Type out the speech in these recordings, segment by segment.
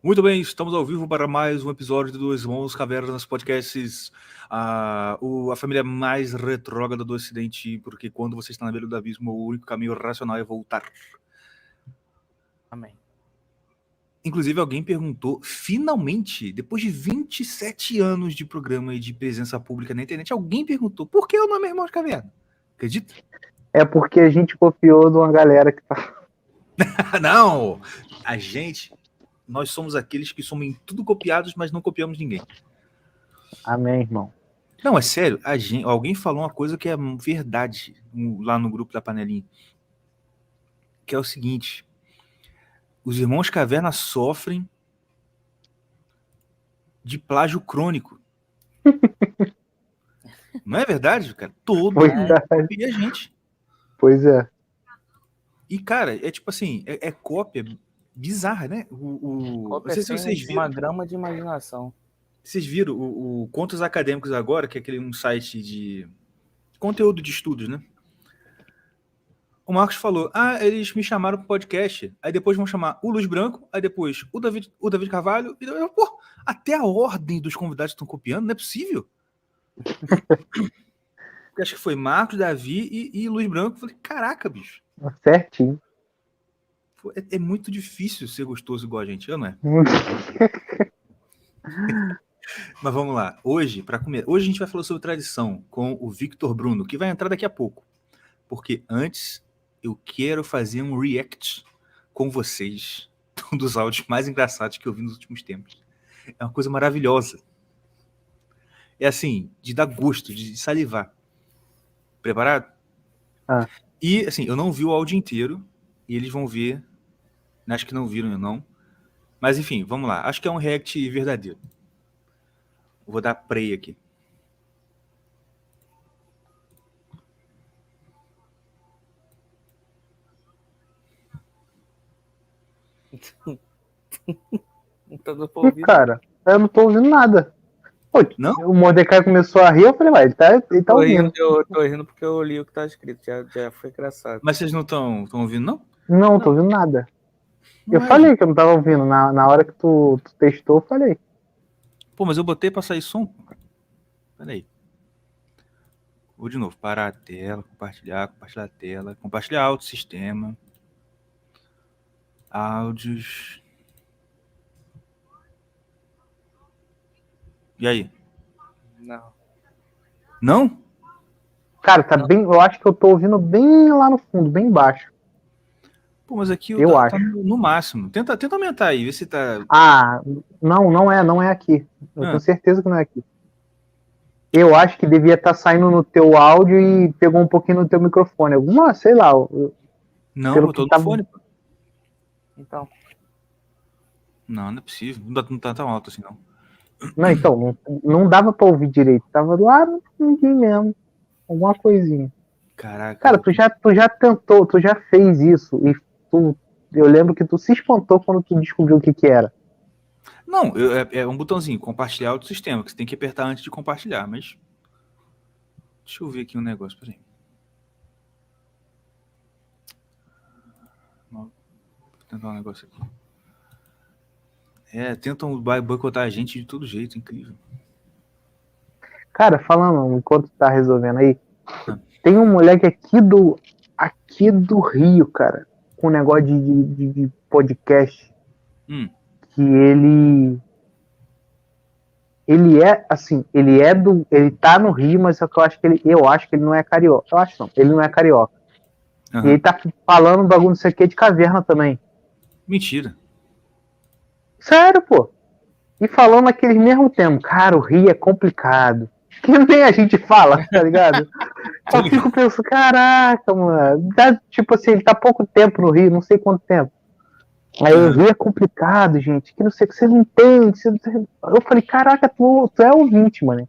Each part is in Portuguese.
Muito bem, estamos ao vivo para mais um episódio de Dois Irmãos Cavernas Podcasts, a família mais retrógrada do Ocidente, porque quando você está na beira do abismo, o único caminho racional é voltar. Amém. Inclusive, alguém perguntou, finalmente, depois de 27 anos de programa e de presença pública na internet, alguém perguntou, por que o nome é Irmãos Caverna? Acredita? É porque a gente copiou de uma galera que tá... Não! Nós somos aqueles que somos em tudo copiados, mas não copiamos ninguém. Amém, irmão. Não, é sério, alguém falou uma coisa que é verdade lá no grupo da panelinha, que é o seguinte, os Irmãos Caverna sofrem de plágio crônico. Não é verdade, cara? Todo mundo copia a gente. Pois é. E, cara, é tipo assim, é cópia bizarra, né? Cópia não sei se vocês viram. Uma grama de imaginação. Vocês viram o Contos Acadêmicos Agora, que é um site de conteúdo de estudos, né? O Marcos falou, eles me chamaram pro podcast, aí depois vão chamar o Luiz Branco, aí depois o David Carvalho, e pô, até a ordem dos convidados estão copiando, não é possível? Porque acho que foi Marcos, Davi e Luiz Branco. Falei, caraca, bicho. Certinho. É muito difícil ser gostoso igual a gente, não é? Mas vamos lá. Hoje a gente vai falar sobre tradição com o Victor Bruno, que vai entrar daqui a pouco. Porque antes eu quero fazer um react com vocês um dos áudios mais engraçados que eu vi nos últimos tempos. É uma coisa maravilhosa. É assim, de dar gosto, de salivar. Preparado? E assim, eu não vi o áudio inteiro e eles vão ver. Acho que não viram, não. Mas enfim, vamos lá. Acho que é um react verdadeiro. Vou dar play aqui. Não tá dando pra ouvir. Cara, eu não tô ouvindo nada. Pô, não? O Mordecai começou a rir, eu falei, ele tá ouvindo. Eu tô rindo porque eu li o que tá escrito, já foi engraçado. Mas vocês não estão ouvindo, não? Não, tô ouvindo nada. Eu falei que eu não tava ouvindo. Na hora que tu testou, eu falei. Pô, mas eu botei pra sair som. Peraí. Vou de novo. Parar a tela, compartilhar a tela. Compartilhar áudio sistema. Áudios. E aí? Não. Não? Cara, tá bem. Eu acho que eu tô ouvindo bem lá no fundo, bem baixo. Pô, mas aqui eu acho. Tá no máximo. Tenta aumentar aí, vê se tá. Não é aqui. Eu tenho certeza que não é aqui. Eu acho que devia estar saindo no teu áudio e pegou um pouquinho no teu microfone. Alguma, sei lá. Não, eu tô no fone. Então. Não é possível. Não tá tão alto assim, não. Não, então, não dava pra ouvir direito. Tava lá no fundinho mesmo. Alguma coisinha. Caraca. Cara, tu já tentou, tu já fez isso. E eu lembro que tu se espantou quando tu descobriu o que era. Não, é um botãozinho, compartilhar o sistema, que você tem que apertar antes de compartilhar, mas... Deixa eu ver aqui um negócio, peraí. Vou tentar um negócio aqui. Tentam boicotar a gente de todo jeito, incrível. Cara, falando, enquanto tá resolvendo aí, tem um moleque aqui do Rio, cara, com um negócio de podcast, que ele é, assim, ele tá no Rio, mas eu acho que ele não é carioca. Eu acho não, ele não é carioca. E ele tá falando bagulho isso aqui de caverna também. Mentira. Sério, pô. E falando aquele mesmo tempo, cara, o Rio é complicado. Que nem a gente fala, tá ligado? Eu fico pensando, caraca, mano. Tipo assim, ele tá pouco tempo no Rio, não sei quanto tempo. Aí o Rio é complicado, gente. Que não sei o que você não entende. Eu falei, caraca, tu é ouvinte, mano.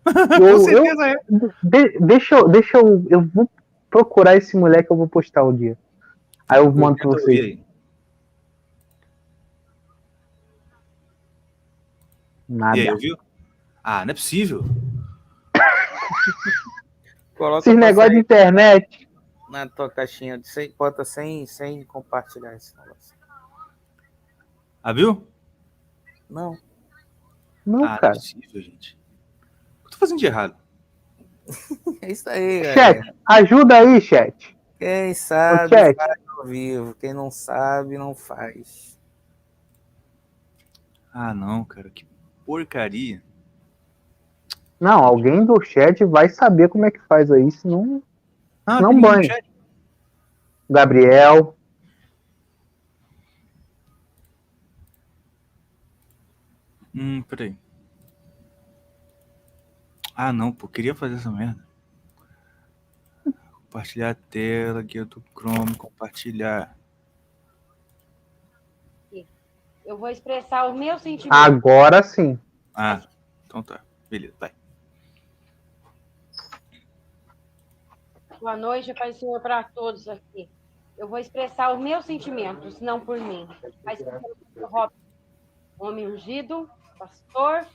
Com certeza é. Deixa eu vou procurar esse moleque, eu vou postar o dia. Aí eu mando pra vocês. Nada. E aí, ouviu? Não é possível. Esse negócio de internet. Na tua caixinha, bota sem compartilhar esse negócio. Viu? Não. Não, Não é cara. possível, gente. O que eu tô fazendo de errado? É isso aí, Chat, galera. ajuda aí, chat. Quem Ô, sabe chat. faz ao vivo. Quem não sabe, não faz. Ah, não, cara. Que porcaria. Não, alguém do chat vai saber como é que faz aí, senão Ah, não tem ninguém no banho. chat? Gabriel. Peraí. Ah, não, pô. Queria fazer essa merda. Compartilhar a tela, guia do Chrome, compartilhar. Eu vou expressar o meu sentimento. Agora sim. Ah, então tá. Beleza, vai. Boa noite, Pai Senhor, para todos aqui. Eu vou expressar os meus sentimentos, não por mim. Mas pelo pastor Robson, homem ungido, pastor,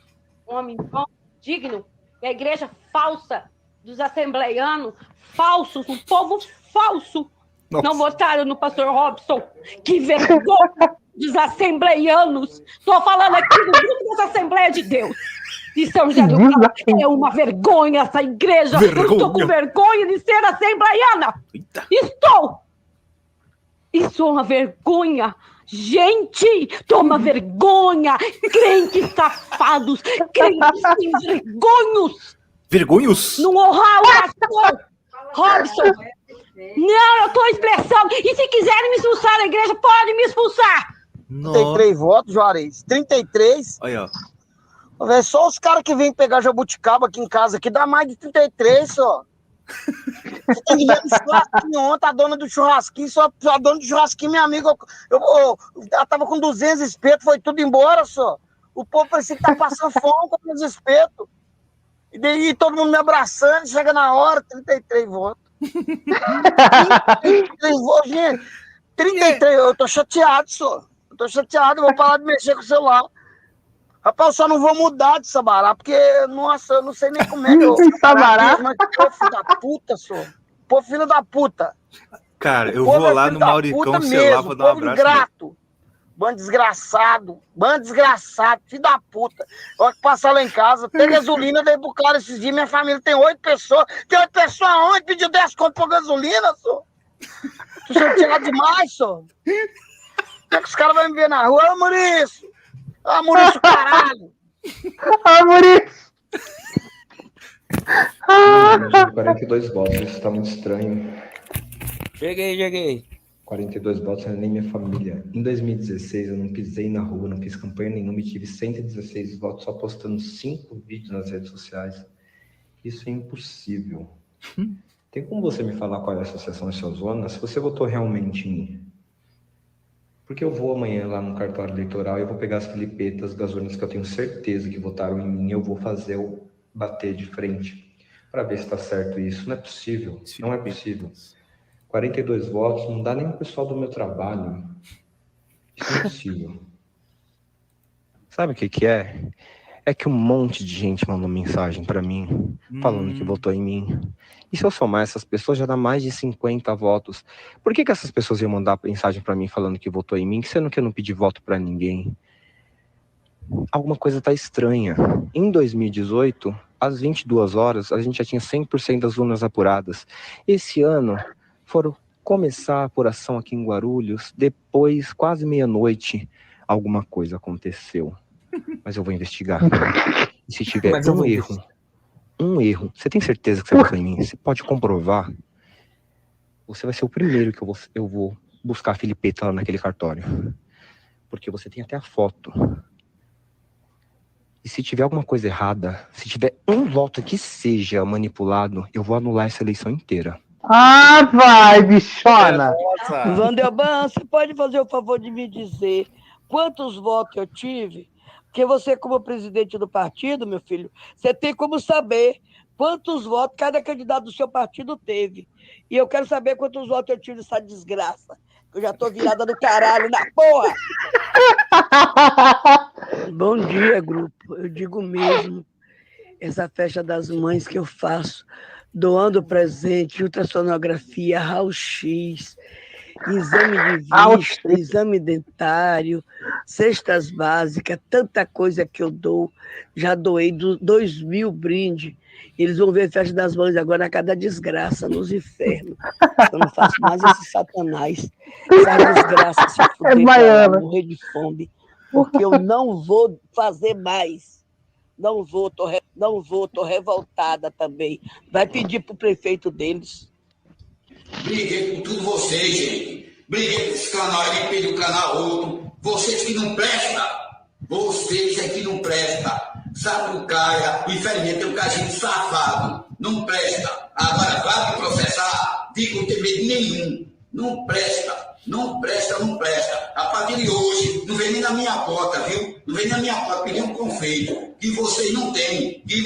homem bom, digno. E a igreja falsa dos assembleianos, falsos, um povo falso. Nossa. Não votaram no pastor Robson. Que vergonha dos assembleianos. Estou falando aqui do grupo da Assembleia de Deus. De São José do Carmo. É uma vergonha essa igreja. Vergonha. Eu estou com vergonha de ser assembleiana. Eita. Estou. Isso é uma vergonha. Gente, toma vergonha. Crentes safados. Crentes sem vergonhos. Vergonhos? Não honrar o pastor Robson. Não, eu estou expressando. E se quiserem me expulsar da igreja, podem me expulsar. 33 votos, Juarez. 33. Olha, ó. Véio, só os caras que vêm pegar jabuticaba aqui em casa aqui dá mais de 33 só. Você tem que ver no churrasquinho ontem, a dona do churrasquinho, só a dona do churrasquinho, minha amiga, ela tava com 200 espetos, foi tudo embora só. O povo parecia que tá passando fome com os espetos. E daí todo mundo me abraçando, chega na hora, 33 votos. 33 votos, gente. 33, eu tô chateado só. Eu tô chateado, eu vou parar de mexer com o celular. Rapaz, eu só não vou mudar de Sabará, porque, nossa, eu não sei nem como é que eu... Sabará? Mas pô, filho da puta, só. Pô, filho da puta. Cara, eu Povo vou é lá filho no da Mauricão puta Celular, mesmo, vou dar um povo abraço. ingrato. Bando desgraçado, filho da puta. Olha que passar lá em casa, tem gasolina, dei pro cara esses dias, minha família tem 8 pessoas. Tem 8 pessoas aonde? Pediu 10 conto por gasolina, só. Tu chateado demais, só. Como é que os caras vão me ver na rua? Ô, Maurício! Ah, Maurício, caralho! Ah, Maurício! 42 votos, isso tá muito estranho. Cheguei. 42 votos não é nem minha família. Em 2016 eu não pisei na rua, não fiz campanha nenhuma e tive 116 votos só postando 5 vídeos nas redes sociais. Isso é impossível. Tem como você me falar qual é a associação da sua zona? Se você votou realmente em mim. Porque eu vou amanhã lá no cartório eleitoral e eu vou pegar as filipetas, gasolinas que eu tenho certeza que votaram em mim, eu vou fazer o bater de frente para ver se está certo isso. Não é possível, não é possível. 42 votos, não dá nem o pessoal do meu trabalho. Isso é impossível. Sabe o que é? É que um monte de gente mandou mensagem para mim, falando que votou em mim. E se eu somar essas pessoas, já dá mais de 50 votos. Por que essas pessoas iam mandar mensagem para mim falando que votou em mim, sendo que eu não pedi voto para ninguém? Alguma coisa tá estranha. Em 2018, às 22 horas, a gente já tinha 100% das urnas apuradas. Esse ano, foram começar a apuração aqui em Guarulhos, depois, quase meia-noite, alguma coisa aconteceu. Mas eu vou investigar. E se tiver um erro, você tem certeza que você votou em mim? Você pode comprovar? Você vai ser o primeiro que eu vou buscar a Filipeta lá naquele cartório. Porque você tem até a foto. E se tiver alguma coisa errada, se tiver um voto que seja manipulado, eu vou anular essa eleição inteira. Ah, vai, bichona! Vandelban, você pode fazer o favor de me dizer quantos votos eu tive? Porque você, como presidente do partido, meu filho, você tem como saber quantos votos cada candidato do seu partido teve. E eu quero saber quantos votos eu tive nessa desgraça. Eu já tô virada do caralho na porra! Bom dia, grupo. Eu digo mesmo, essa festa das mães que eu faço, doando presente, ultrassonografia, raio-x, exame de vista, exame dentário, cestas básicas, tanta coisa que eu dou. Já doei 2.000 brindes. Eles vão ver a festa das mães agora a cada desgraça nos infernos. Eu não faço mais esse satanás. Essa desgraça se fuder pra lá, morrer de fome. Porque eu não vou fazer mais. Não vou, tô revoltada também. Vai pedir pro prefeito deles. Briguei com tudo vocês, gente. Briguei com esse canal, LP do canal outro. Vocês que não prestam. Vocês é que não prestam. Sapucaia, infelizmente tem um cachimbo safado. Não presta. Agora vai me processar. Fica não tem medo nenhum. Não presta. Não presta, não presta. A partir de hoje, não vem nem na minha porta, viu? Não vem na minha porta pedir um confeito. Que vocês não têm. Que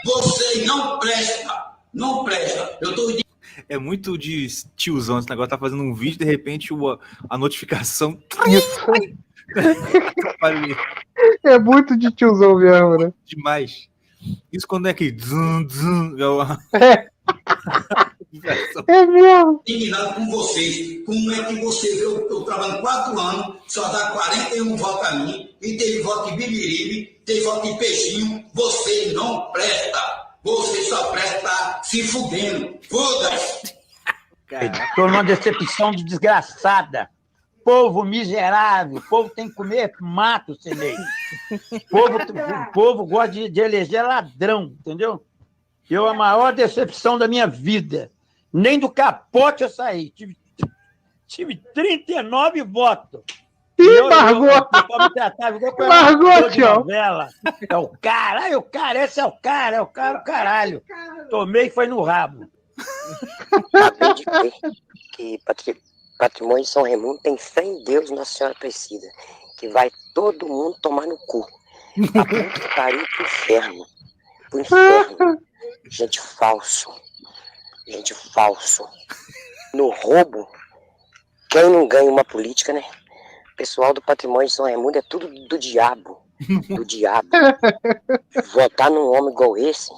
vocês não prestam. Não presta. Eu tô... É muito de tiozão esse negócio. Tá fazendo um vídeo, de repente a notificação... É muito de tiozão mesmo, né? Demais. Isso quando é que... É mesmo. Indignado com vocês. Como é que você vê eu trabalhando 4 anos, só dá 41 votos a mim, e teve voto de Bibiribe, teve voto de Peixinho. Você não presta. Você só presta se fudendo. Foda-se. Estou numa decepção de desgraçada. Povo miserável. Povo tem que comer mato sem lei. Povo gosta de eleger ladrão, entendeu? A maior decepção da minha vida. Nem do capote eu saí. Tive 39 votos. Ih, largou! Largou, tio! É o cara, esse é o cara, caralho. Tomei e foi no rabo. Acabei de ver que Patrimônio de São Raimundo tem fé em Deus, Nossa Senhora Aparecida, que vai todo mundo tomar no cu. A puta que pariu pro inferno. Pro inferno. Gente falso. No roubo, quem não ganha uma política, né? O pessoal do Patrimônio de São Raimundo é tudo do diabo. Do diabo. Votar num homem igual esse,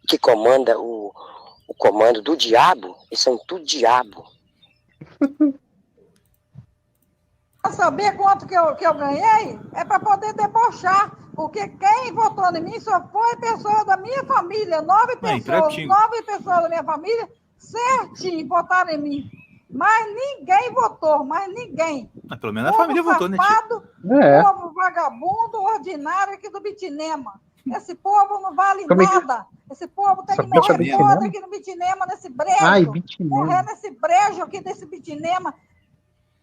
que comanda o comando do diabo, eles são tudo diabo. Para saber quanto que eu ganhei, é para poder debochar, porque quem votou em mim só foi pessoa da minha família, 9 pessoas da minha família, certinho, votaram em mim. Mas ninguém votou, ninguém. Mas pelo menos a família votou, né, tio? Povo vagabundo, ordinário aqui do Bitinema. Esse povo não vale nada. Esse povo tem que morrer todo aqui no Bitinema, nesse brejo. Morrer nesse brejo aqui desse Bitinema.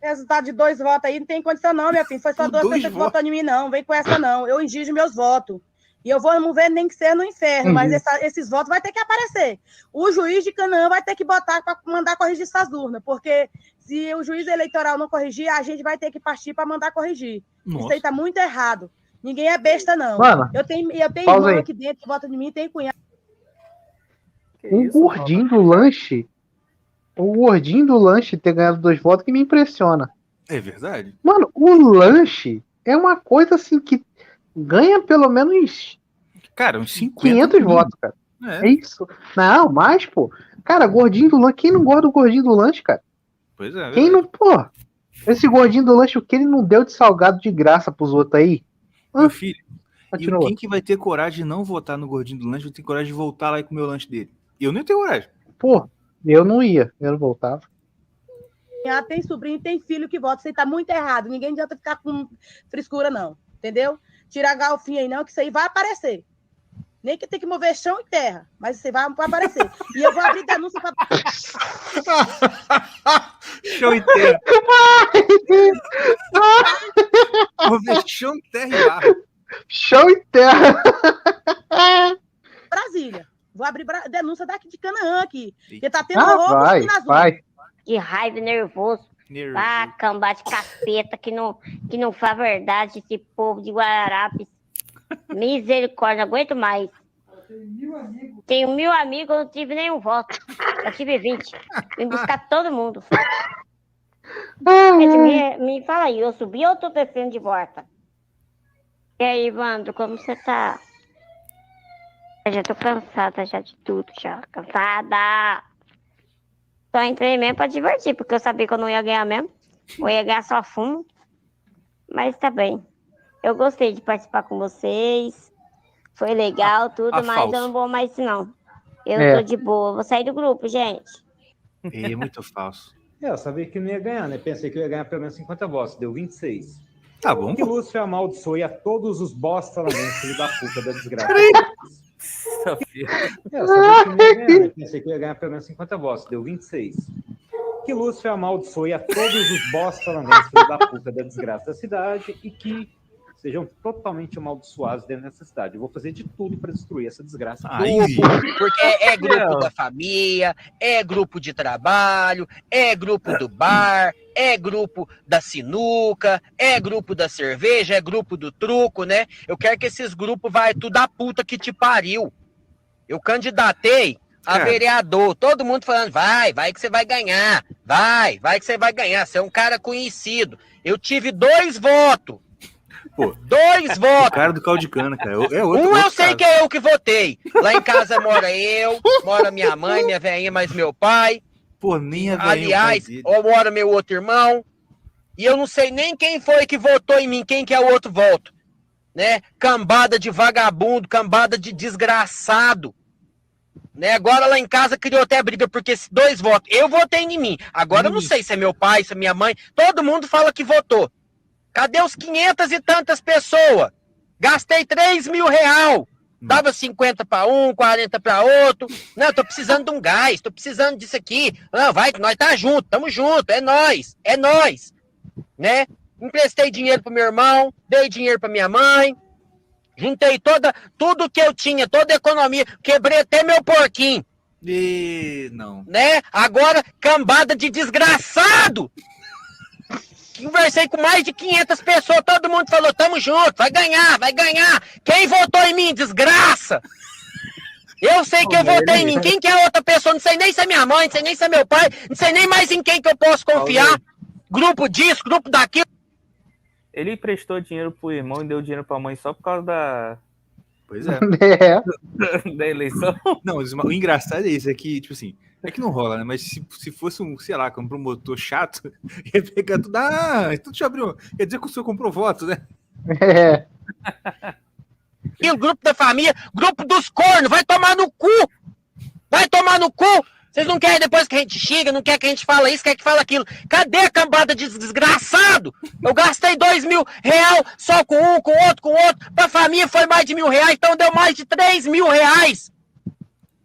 Resultado de 2 votos aí, não tem condição não, minha filha. Foi só 2 pessoas que votaram em mim, não. Vem com essa, não. Eu exijo meus votos. E eu vou não ver nem que ser no inferno, mas esses votos vai ter que aparecer. O juiz de Canaã vai ter que botar para mandar corrigir essas urnas, porque se o juiz eleitoral não corrigir, a gente vai ter que partir para mandar corrigir. Nossa. Isso aí tá muito errado. Ninguém é besta, não. Mano, eu tenho irmão aí aqui dentro que vota em mim, tem cunhado. Gordinho do lanche. O gordinho do lanche ter ganhado 2 votos que me impressiona. É verdade? Mano, o lanche é uma coisa assim que ganha pelo menos... Cara, uns 50 500 votos, cara. É isso. Não, mais, pô. Cara, gordinho do lanche. Quem não gosta do gordinho do lanche, cara? Pois é. Quem não, pô? Esse gordinho do lanche, o que ele não deu de salgado de graça pros outros aí? Meu filho, continua. E quem que vai ter coragem de não votar no gordinho do lanche vai ter coragem de voltar lá e comer o lanche dele? Eu nem tenho coragem. Pô, eu não ia. Eu não voltava. Tem sobrinho, tem filho que vota. Isso aí tá muito errado. Ninguém adianta ficar com frescura, não. Entendeu? Tirar a galfinha aí, não, que isso aí vai aparecer. Nem que tem que mover chão e terra, mas isso aí vai aparecer. E eu vou abrir denúncia para... Chão e terra. Mover chão, terra e barro. Chão e terra. Brasília. Vou abrir denúncia daqui de Canaã aqui. Porque tá tendo roubo aqui nas ruas. Que raiva, nervoso. Ah, cambá de capeta que não faz verdade esse povo de Guararapes. Misericórdia, não aguento mais. Tenho 1.000 amigos, eu não tive nenhum voto. Eu tive 20. Vim buscar todo mundo. Me fala aí, eu subi ou eu tô descendo de volta? E aí, Evandro, como você tá? Eu já tô cansada já de tudo, já. Cansada. Só entrei mesmo pra divertir, porque eu sabia que eu não ia ganhar mesmo. O EH só fumo. Mas tá bem. Eu gostei de participar com vocês. Foi legal, tudo, mas falso. eu não vou mais não. Eu tô de boa. Vou sair do grupo, gente. É muito falso. Eu sabia que não ia ganhar, né? Pensei que eu ia ganhar pelo menos 50 votos. Deu 26. Tá bom. Que Lúcio amaldiçoe a todos os bosta lá dentro, filho da puta da desgraça. Eu sabia que não ia ganhar, né? Pensei que eu ia ganhar pelo menos 50 votos. Deu 26. Que Lúcio amaldiçoe a todos os bosta lá dentro, filho da puta da desgraça da cidade e que sejam totalmente amaldiçoados dentro dessa cidade. Eu vou fazer de tudo para destruir essa desgraça. Porque é grupo da família, é grupo de trabalho, é grupo do bar, é grupo da sinuca, é grupo da cerveja, é grupo do truco, né? Eu quero que esses grupos vai tudo a puta que te pariu. Eu candidatei a vereador, todo mundo falando, vai que você vai ganhar, vai que você vai ganhar, você é um cara conhecido. Eu tive 2 votos. Pô, 2 votos. O cara do caldo de cana, cara. É outro, Eu sei que é eu que votei. Lá em casa mora eu, mora minha mãe, minha velhinha, mais meu pai. Pô, nem a velhinha. Aliás, mora meu outro irmão. E eu não sei nem quem foi que votou em mim, quem que é o outro voto. Né? Cambada de vagabundo, cambada de desgraçado. Né? Agora lá em casa criou até briga, porque 2 votos. Eu votei em mim. Agora eu não sei se é meu pai, se é minha mãe. Todo mundo fala que votou. Cadê os 500 e tantas pessoas? Gastei 3 mil reais. Dava 50 para um, 40 para outro. Não, tô precisando de um gás, tô precisando disso aqui. Não, vai que nós tá junto, tamo junto, é nós. Né? Emprestei dinheiro pro meu irmão, dei dinheiro pra minha mãe. Juntei tudo que eu tinha, toda a economia. Quebrei até meu porquinho. Não. Né? Agora, cambada de desgraçado. Conversei com mais de 500 pessoas, todo mundo falou, tamo junto, vai ganhar. Quem votou em mim, desgraça? Eu sei que eu votei em mim, quem que é outra pessoa? Não sei nem se é minha mãe, não sei nem se é meu pai, não sei nem mais em quem que eu posso confiar. Grupo disso, grupo daquilo. Ele emprestou dinheiro pro irmão e deu dinheiro pra mãe só por causa da... Pois é. Da eleição. Não, o engraçado é isso, é que, tipo assim, é que não rola, né? Mas se fosse um, sei lá, um promotor chato, ia pegar tudo. Então deixa eu abrir. Quer dizer que o senhor comprou voto, né? E o grupo da família, grupo dos cornos, vai tomar no cu! Vai tomar no cu! Vocês não querem depois que a gente chega, não quer que a gente fala isso, quer que fala aquilo. Cadê a cambada de desgraçado? Eu gastei 2 mil reais só com um, com outro. Pra família foi mais de R$1.000, então deu mais de 3 mil reais.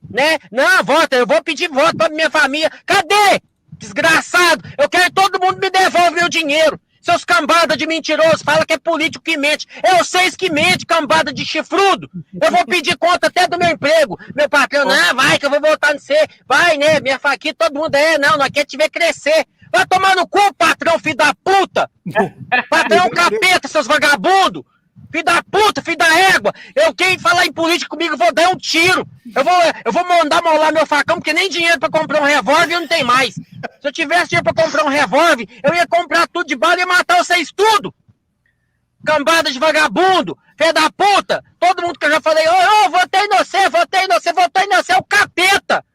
Né? Não, eu vou pedir voto pra minha família. Cadê? Desgraçado! Eu quero que todo mundo me devolva meu dinheiro. Seus cambada de mentiroso, fala que é político que mente. É vocês que mente, cambada de chifrudo. Eu vou pedir conta até do meu emprego. Meu patrão, não, vai que eu vou voltar no você. Vai, né? Minha faquinha, todo mundo nós quer te ver crescer. Vai tomar no cu, patrão, filho da puta. Patrão capeta, seus vagabundos. Filho da puta, filho da égua. Quem falar em política comigo, eu vou dar um tiro. Eu vou mandar molar meu facão, porque nem dinheiro pra comprar um revólver eu não tenho mais. Se eu tivesse dinheiro pra comprar um revólver, eu ia comprar tudo de bala e ia matar vocês tudo. Cambada de vagabundo, filho da puta. Todo mundo que eu já falei, votei em você, é o capeta.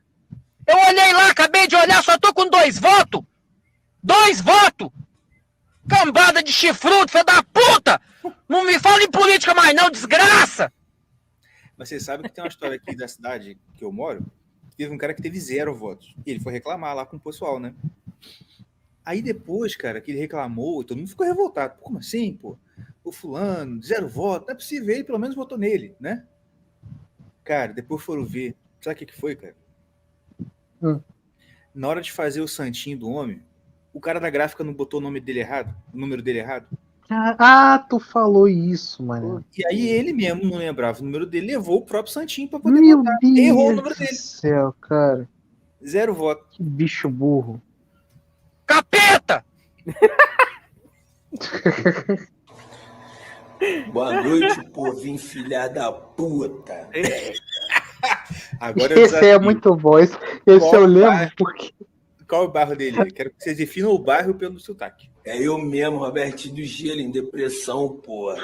Eu olhei lá, acabei de olhar, só tô com 2 votos. 2 votos. Cambada de chifrudo, filho da puta. Não me fala em política mais não, desgraça! Mas você sabe que tem uma história aqui da cidade que eu moro, teve um cara que teve 0 votos. E ele foi reclamar lá com o pessoal, né? Aí depois, cara, que ele reclamou, todo mundo ficou revoltado. Como assim, pô? O fulano, 0 votos, não é possível, ele pelo menos votou nele, né? Cara, depois foram ver. Sabe o que foi, cara? Na hora de fazer o santinho do homem, o cara da gráfica não botou o nome dele errado, o número dele errado. Tu falou isso, mano. E aí ele mesmo não lembrava o número dele, levou o próprio santinho pra poder votar. Errou o número dele. Céu, cara. 0 votos. Que bicho burro. Capeta! Boa noite, povinho filha da puta. Agora esse é muito bom. Esse eu lembro porque... Qual é o bairro dele? Quero que vocês definam o bairro pelo sotaque. É eu mesmo, Robertinho do Gelo, em depressão, porra.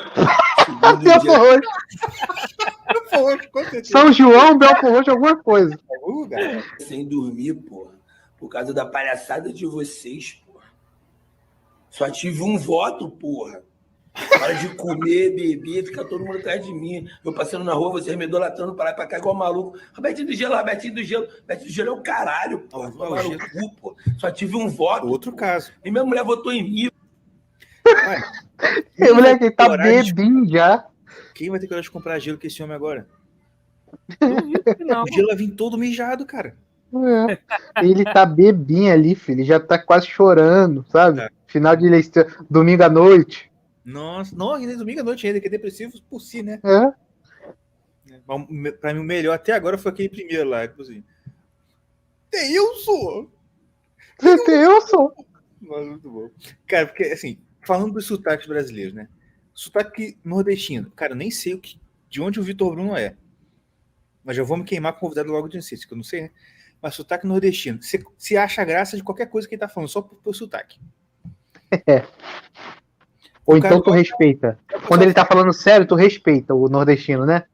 São João, Belfort Roxo, alguma coisa. Algum lugar. Sem dormir, porra. Por causa da palhaçada de vocês, porra. Só tive um voto, porra. Para de comer, beber, fica todo mundo atrás de mim. Eu passando na rua, vocês me idolatrando para lá e pra cá igual maluco. Robertinho do Gelo, Robertinho do Gelo. Robertinho do Gelo é o caralho, porra. Tomaram o cu, pô. Só tive um voto. Outro caso. E minha mulher votou em mim. O moleque tá bebinho já. Quem vai ter coragem de comprar gelo com esse homem agora? Não. O gelo vai vir todo mijado, cara. É. Ele tá bebinho ali, filho. Ele já tá quase chorando, sabe? É. Final de eleição, domingo à noite. Nossa, não, ainda é domingo à noite ainda, que é depressivo por si, né? É. Pra mim, o melhor até agora foi aquele primeiro lá, inclusive. Deilson! Nossa, muito bom. Cara, porque, assim, falando dos sotaques brasileiros, né? Sotaque nordestino. Cara, eu nem sei de onde o Vitor Bruno é. Mas já vou me queimar com o convidado logo de início, que eu não sei, né? Mas sotaque nordestino. Você acha graça de qualquer coisa que ele tá falando, só por sotaque. É. Ou então tu respeita. Quando ele tá falando sério, tu respeita o nordestino, né?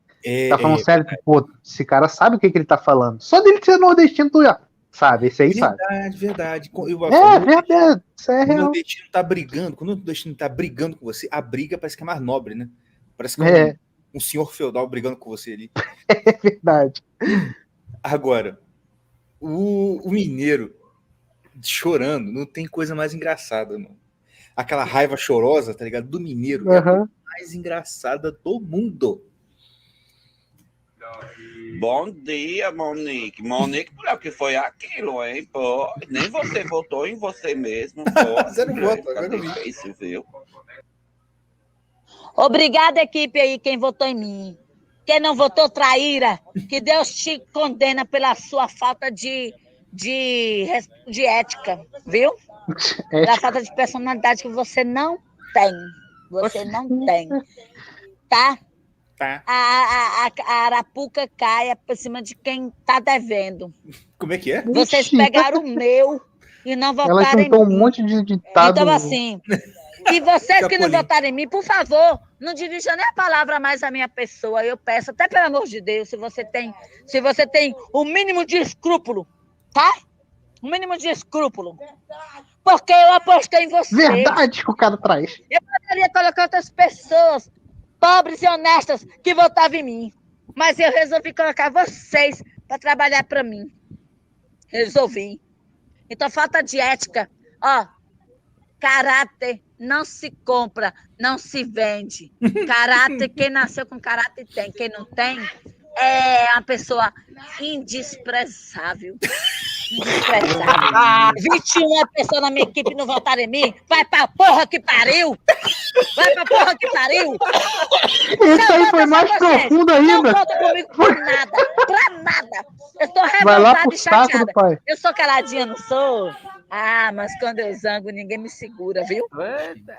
Tá falando sério, pô, esse cara sabe o que ele tá falando. Só dele ser nordestino, tu já sabe. Esse aí sabe. Verdade. Verdade. Isso é real. O nordestino tá brigando. Quando o nordestino tá brigando com você, a briga parece que é mais nobre, né? Parece que é um senhor feudal brigando com você ali. É verdade. Agora, o mineiro chorando não tem coisa mais engraçada, não. Aquela raiva chorosa, tá ligado? Do mineiro, é a coisa mais engraçada do mundo. Bom dia, Monique. Monique, mulher, o que foi aquilo, hein? Pô, nem você votou em você mesmo. Pô. Zero voto, agora isso, viu? Obrigada, equipe aí, quem votou em mim. Quem não votou, traíra. Que Deus te condena pela sua falta de ética, viu? Pela falta de personalidade que você não tem. Você não tem. Tá? A arapuca cai por cima de quem tá devendo. Como é que é? Vocês pegaram o meu e não votaram Ela em juntou mim. um monte de ditado. Então, assim, e vocês que não votaram em mim, por favor, não dirijam nem a palavra mais à minha pessoa. Eu peço, até pelo amor de Deus, se você tem o mínimo de escrúpulo, tá? O mínimo de escrúpulo. Porque eu apostei em você. Verdade que o cara traz. Eu poderia colocar outras pessoas, pobres e honestas, que votavam em mim. Mas eu resolvi colocar vocês para trabalhar para mim. Resolvi. Então, falta de ética. Ó, caráter não se compra, não se vende. Caráter, quem nasceu com caráter tem. Quem não tem é uma pessoa indesprezável. 21 pessoas na minha equipe não votaram em mim. Vai pra porra que pariu! Vai pra porra que pariu! Esse aí foi mais profundo ainda. Não conta comigo pra nada. Pra nada. Eu estou Vai lá revoltada pro e saco chateada. do pai. Eu sou caladinha, não sou? Ah, mas quando eu zango, ninguém me segura, viu?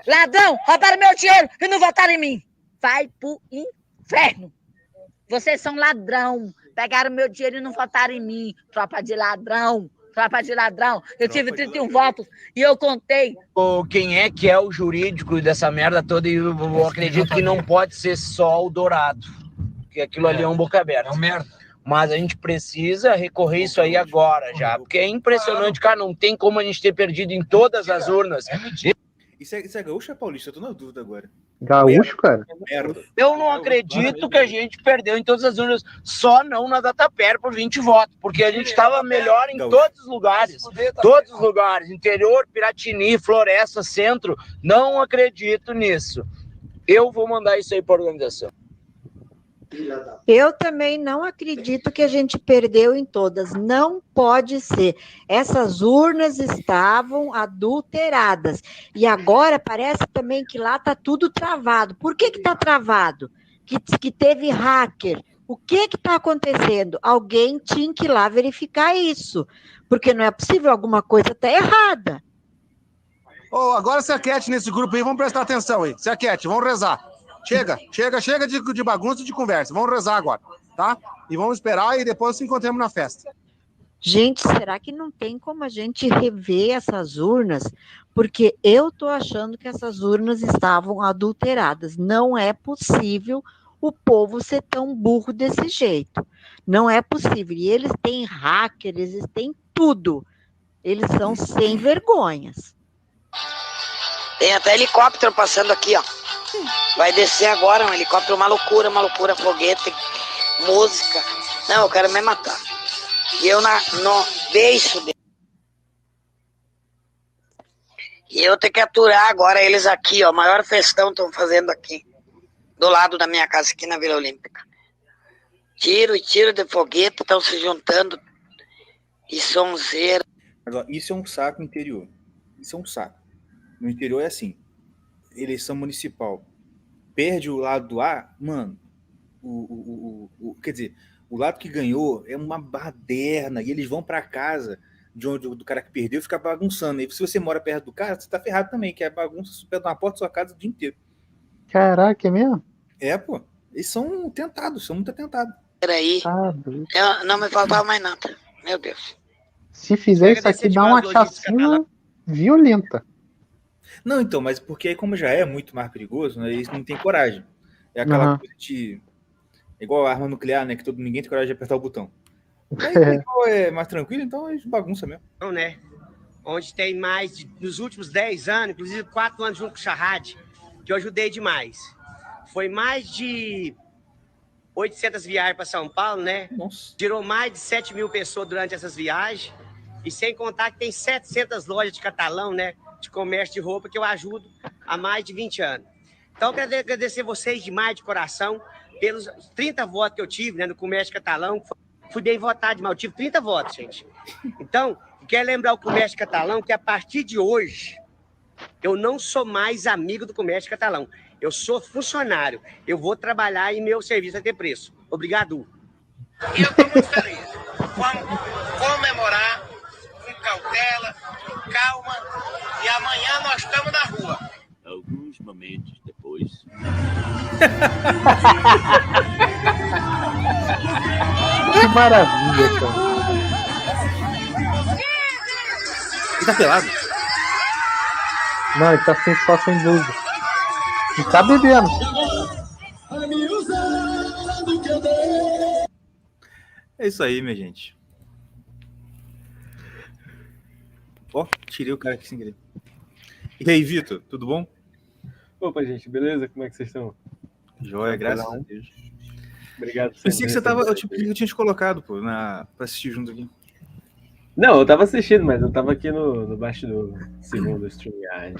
Ladrão, roubaram meu dinheiro e não votaram em mim. Vai pro inferno. Vocês são ladrão. Pegaram meu dinheiro e não votaram em mim. Tropa de ladrão. Tropa de ladrão. Eu tive 31 votos e eu contei. Quem é que é o jurídico dessa merda toda? E eu acredito que não pode ser só o Dourado. Porque aquilo ali é um boca aberta. É um merda. Mas a gente precisa recorrer isso aí agora já. Porque é impressionante, cara. Não tem como a gente ter perdido em todas as urnas. Isso é gaúcho ou é paulista? Eu tô na dúvida agora. Gaúcho, cara? Merda. Eu não acredito que a gente perdeu em todas as urnas, só não na Datapé por 20 votos, porque a gente estava melhor em todos os lugares. Todos os lugares, interior, Piratini, Floresta, Centro. Não acredito nisso. Eu vou mandar isso aí para a organização. Eu também não acredito que a gente perdeu em todas. Não pode ser. Essas urnas estavam adulteradas. E agora parece também que lá está tudo travado. Por que está travado? Que teve hacker. O que está acontecendo? Alguém tinha que ir lá verificar isso. Porque não é possível, alguma coisa está errada. Agora se aquete nesse grupo aí, vamos prestar atenção aí. Se aquete, vamos rezar. Chega de bagunça e de conversa. Vamos rezar agora, tá? E vamos esperar e depois nos encontramos na festa. Gente, será que não tem como a gente rever essas urnas? Porque eu estou achando que essas urnas estavam adulteradas. Não é possível o povo ser tão burro desse jeito. Não é possível. E eles têm hacker, eles têm tudo. Eles são sem vergonhas. Tem até helicóptero passando aqui, ó. Vai descer agora um helicóptero, uma loucura, foguete, música. Não, eu quero me matar. E eu no beijo dele. E eu tenho que aturar agora eles aqui, ó. Maior festão estão fazendo aqui. Do lado da minha casa, aqui na Vila Olímpica. Tiro de foguete, estão se juntando. E sonzeira. Agora, isso é um saco interior. Isso é um saco. No interior é assim. Eleição municipal. Perde o lado do ar, mano. Quer dizer, o lado que ganhou é uma baderna. E eles vão pra casa de onde do cara que perdeu fica bagunçando. E se você mora perto do cara, você tá ferrado também, que é bagunça perto da porta da sua casa o dia inteiro. Caraca, é mesmo? É, pô. Eles são tentados, são muito atentados. Peraí. Não me faltava mais nada. Meu Deus. Se fizer isso aqui, dá uma chacina violenta. Não, então, mas porque aí como já é muito mais perigoso, né, eles não têm coragem. É aquela coisa de... Igual a arma nuclear, né, que ninguém tem coragem de apertar o botão. Aí é mais tranquilo, então eles bagunça mesmo. Não, né? Onde tem mais, nos últimos 10 anos, inclusive 4 anos junto com o Charrad, que eu ajudei demais. Foi mais de 800 viagens para São Paulo, né? Nossa. Girou mais de 7 mil pessoas durante essas viagens. E sem contar que tem 700 lojas de catalão, né? De comércio de roupa que eu ajudo há mais de 20 anos. Então, eu quero agradecer vocês demais de coração pelos 30 votos que eu tive, né, no comércio catalão. Fui bem votado demais, eu tive 30 votos, gente. Então, eu quero lembrar o comércio catalão que a partir de hoje eu não sou mais amigo do comércio catalão. Eu sou funcionário. Eu vou trabalhar e meu serviço vai ter preço. Obrigado. E eu estou muito feliz. Vamos comemorar com cautela, calma, e amanhã nós estamos na rua. Alguns momentos depois. Que maravilha, cara. Ele tá pelado? Não, ele tá só sem blusa. E tá bebendo. É isso aí, minha gente. Ó, tirei o cara aqui sem querer. E aí, Vitor, tudo bom? Opa, gente, beleza? Como é que vocês estão? Joia, graças a Deus. Obrigado. Pensei que você tava. Eu tinha te colocado, pô, pra assistir junto aqui. Não, eu tava assistindo, mas eu tava aqui no bastidor, segundo o StreamYard.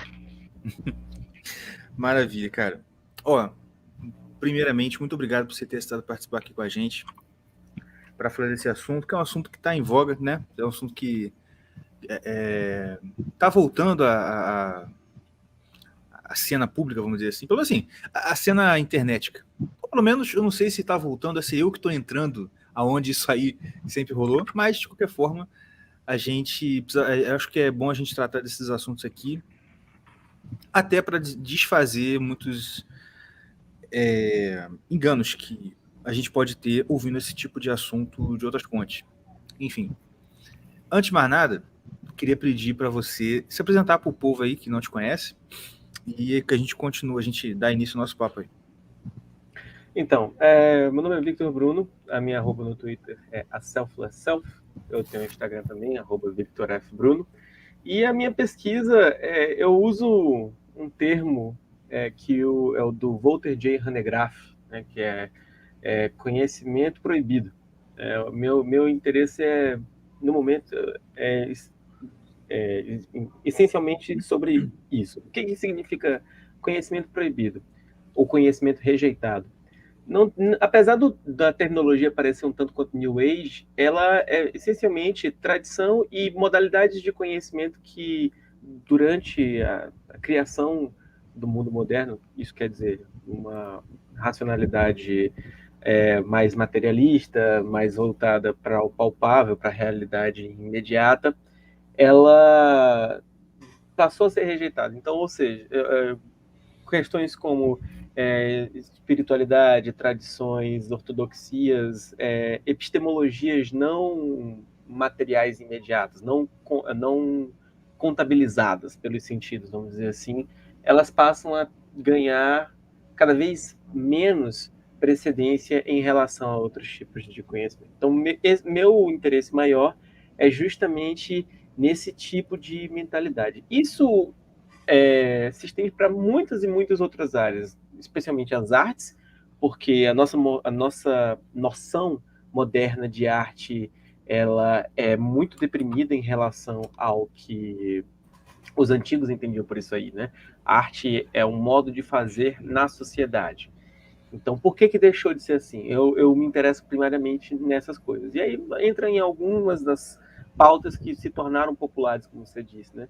Maravilha, cara. Ó, primeiramente, muito obrigado por você ter estado participar aqui com a gente para falar desse assunto, que é um assunto que está em voga, né? É um assunto que tá voltando a cena pública, vamos dizer assim. Pelo menos assim, a cena internética. Ou pelo menos, eu não sei se está voltando a ser eu que estou entrando aonde isso aí sempre rolou, mas, de qualquer forma, a gente precisa, acho que é bom a gente tratar desses assuntos aqui, até para desfazer muitos enganos que a gente pode ter ouvindo esse tipo de assunto de outras fontes. Enfim, antes de mais nada, queria pedir para você se apresentar para o povo aí que não te conhece e que a gente continue, a gente dá início ao nosso papo aí. Então, meu nome é Victor Bruno, a minha arroba no Twitter é a Self, eu tenho o Instagram também, @VictorFBruno, e a minha pesquisa, eu uso um termo que é o do Walter J. Hanegraaff, né, que é conhecimento proibido. Meu interesse no momento, essencialmente sobre isso. O que significa conhecimento proibido? Ou conhecimento rejeitado? Não, apesar da terminologia parecer um tanto quanto New Age, ela é essencialmente tradição e modalidades de conhecimento que, durante a criação do mundo moderno, isso quer dizer uma racionalidade mais materialista, mais voltada para o palpável, para a realidade imediata, ela passou a ser rejeitada. Então, ou seja, questões como espiritualidade, tradições, ortodoxias, epistemologias não materiais imediatas, não contabilizadas pelos sentidos, vamos dizer assim, elas passam a ganhar cada vez menos precedência em relação a outros tipos de conhecimento. Então, meu interesse maior é justamente nesse tipo de mentalidade. Isso se estende para muitas e muitas outras áreas, especialmente as artes, porque a nossa noção moderna de arte, ela é muito deprimida em relação ao que os antigos entendiam por isso aí, né? A arte é um modo de fazer na sociedade. Então, por que deixou de ser assim? Eu me interesso primariamente nessas coisas. E aí entra em algumas das pautas que se tornaram populares, como você disse, né?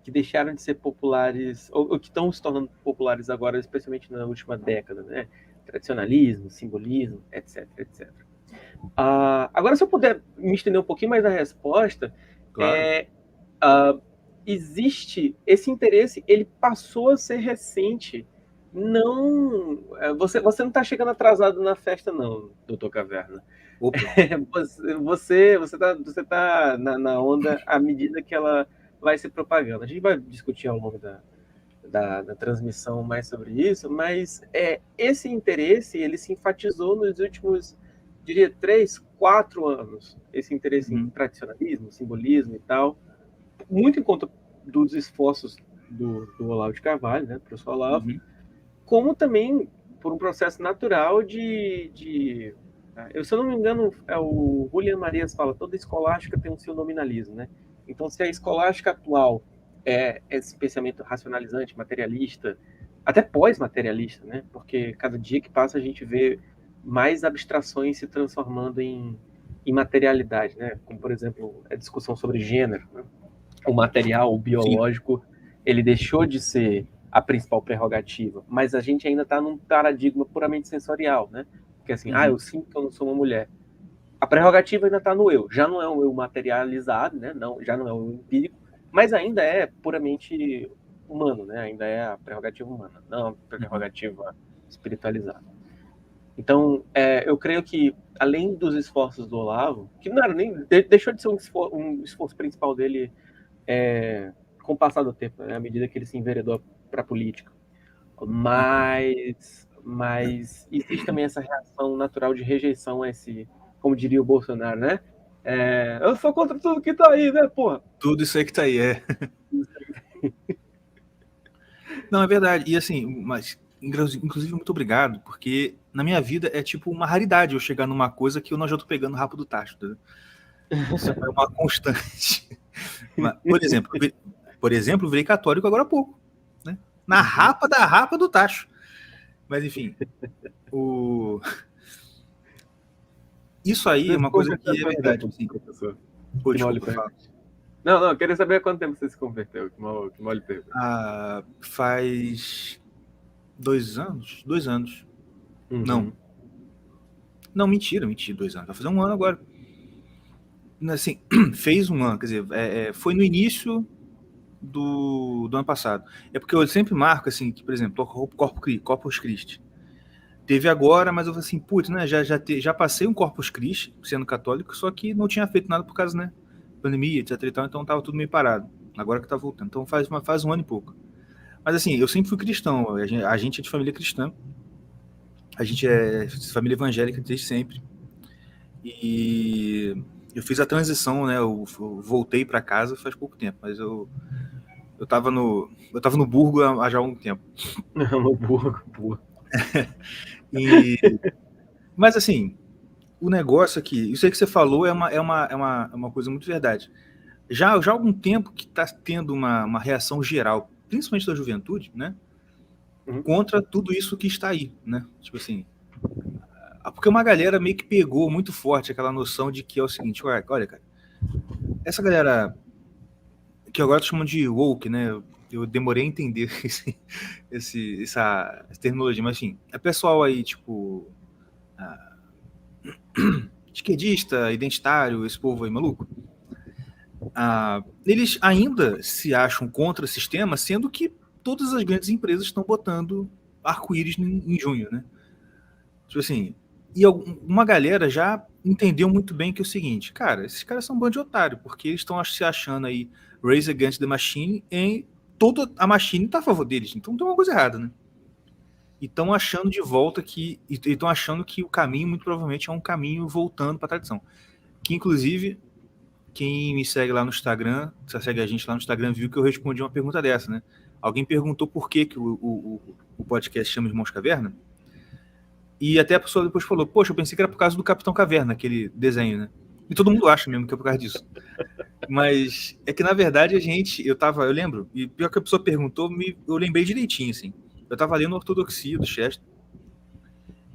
Que deixaram de ser populares, ou que estão se tornando populares agora, especialmente na última década, né? Tradicionalismo, simbolismo, etc, etc. Agora, se eu puder me estender um pouquinho mais na resposta, claro. Existe esse interesse, ele passou a ser recente. Não, você não está chegando atrasado na festa, não, doutor Caverna. Você tá na onda à medida que ela vai se propagando. A gente vai discutir ao longo da transmissão mais sobre isso, mas esse interesse, ele se enfatizou nos últimos, diria, 3, 4 anos. Esse interesse em tradicionalismo, simbolismo e tal, muito em conta dos esforços do Olavo de Carvalho, né, professor Olavo, como também por um processo natural se eu não me engano, o Julian Marias fala, toda escolástica tem um seu nominalismo, né? Então, se a escolástica atual é esse pensamento racionalizante, materialista, até pós-materialista, né? Porque cada dia que passa a gente vê mais abstrações se transformando em materialidade, né? Como, por exemplo, a discussão sobre gênero, né? O material, o biológico, ele deixou de ser a principal prerrogativa, mas a gente ainda está num paradigma puramente sensorial, né? Porque assim, eu sinto que eu não sou uma mulher. A prerrogativa ainda está no eu, já não é um eu materializado, né? Não, já não é um empírico, mas ainda é puramente humano, né? Ainda é a prerrogativa humana, não a prerrogativa espiritualizada. Então, eu creio que, além dos esforços do Olavo, que não era nem... deixou de ser um esforço principal dele com o passar do tempo, né? À medida que ele se enveredou para a política. Mas existe também essa reação natural de rejeição a esse, como diria o Bolsonaro, né? Eu sou contra tudo que tá aí, né, porra? Tudo isso aí que tá aí, Não, é verdade. E assim, mas inclusive, muito obrigado, porque na minha vida é tipo uma raridade eu chegar numa coisa que eu não já tô pegando o rabo do tacho, tá? Isso é uma constante. Por exemplo, virei católico agora há pouco, né? Na rapa da rapa do tacho. Mas enfim, isso aí é uma coisa que é verdade, assim, professor. Não, eu queria saber há quanto tempo você se converteu. Que mal lhe pergunto. Faz 2 anos. 2 anos. Não, mentira, 2 anos. Vai fazer 1 ano agora. Assim, fez 1 ano, quer dizer, foi no início do ano passado. É porque eu sempre marco, assim, que, por exemplo, Corpus Christi. Teve agora, mas eu falei assim, putz, né, já passei um Corpus Christi, sendo católico, só que não tinha feito nada por causa, né, pandemia, etc e tal, então tava tudo meio parado. Agora que tá voltando. Então faz 1 ano e pouco. Mas assim, eu sempre fui cristão, a gente é de família cristã, a gente é de família evangélica desde sempre. E eu fiz a transição, né, eu voltei para casa faz pouco tempo, mas eu tava no Burgo há já algum tempo. No Burgo. Mas assim, o negócio aqui, isso aí que você falou é uma coisa muito verdade. Já há algum tempo que está tendo uma reação geral, principalmente da juventude, né, contra tudo isso que está aí, né? Tipo assim, porque uma galera meio que pegou muito forte aquela noção de que é o seguinte, olha, cara, essa galera que agora tô chamando de woke, né? Eu demorei a entender essa terminologia, mas enfim, é pessoal aí, tipo, esquerdista, identitário, esse povo aí maluco, eles ainda se acham contra o sistema, sendo que todas as grandes empresas estão botando arco-íris em junho, né? Tipo assim, e uma galera já entendeu muito bem que é o seguinte, cara, esses caras são um bando de otário, porque eles estão se achando aí Race Against the Machine em toda a machine tá a favor deles, então tem uma coisa errada, né? E estão achando de volta que estão achando que o caminho muito provavelmente é um caminho voltando para a tradição, que inclusive quem me segue lá no Instagram, você segue a gente lá no Instagram, viu que eu respondi uma pergunta dessa, né? Alguém perguntou por que o podcast chama Irmãos Caverna, e até a pessoa depois falou, poxa, eu pensei que era por causa do Capitão Caverna, aquele desenho, né? E todo mundo acha mesmo que é por causa disso. Mas é que, na verdade, eu lembro, e pior que a pessoa perguntou, eu lembrei direitinho, assim. Eu tava lendo Ortodoxia do Chester,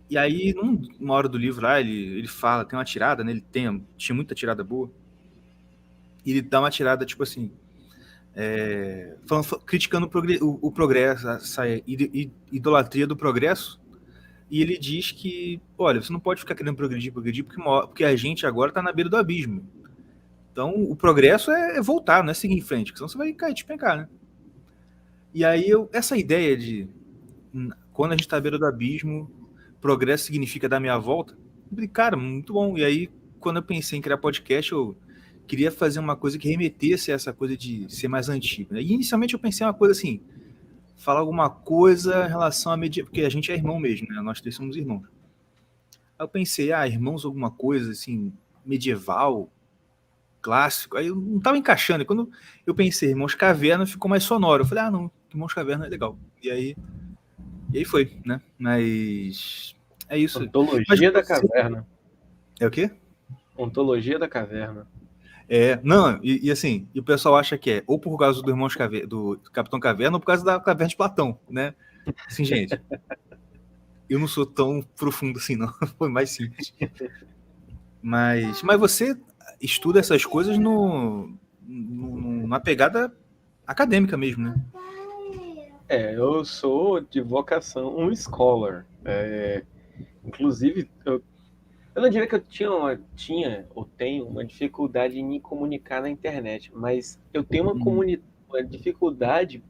e aí, numa hora do livro lá, ele fala, tem uma tirada, né? Tinha muita tirada boa, e ele dá uma tirada, tipo assim, criticando o progresso, essa idolatria do progresso, e ele diz que, olha, você não pode ficar querendo progredir, porque a gente agora tá na beira do abismo. Então, o progresso é voltar, não é seguir em frente, porque senão você vai cair, despencar, né? E aí, essa ideia de, quando a gente tá à beira do abismo, progresso significa dar meia volta, eu falei, cara, muito bom. E aí, quando eu pensei em criar podcast, eu queria fazer uma coisa que remetesse a essa coisa de ser mais antigo, né? E inicialmente eu pensei uma coisa assim, falar alguma coisa em relação a porque a gente é irmão mesmo, né? Nós três somos irmãos. Aí eu pensei, irmãos, alguma coisa assim, medieval, clássico. Aí eu não tava encaixando. E quando eu pensei, Irmãos Caverna, ficou mais sonoro. Eu falei, não, Irmãos Caverna é legal. E aí foi, né? Mas é isso. Ontologia da Caverna. É o quê? Ontologia da Caverna. Não, e assim, e o pessoal acha que é ou por causa do Irmãos Caverna, do Capitão Caverna, ou por causa da Caverna de Platão, né? Assim, gente, eu não sou tão profundo assim, não. Foi mais simples. Mas você estuda essas coisas numa pegada acadêmica mesmo, né? Eu sou de vocação um scholar. Inclusive, eu não diria que eu tinha ou tenho uma dificuldade em me comunicar na internet, mas eu tenho uma dificuldade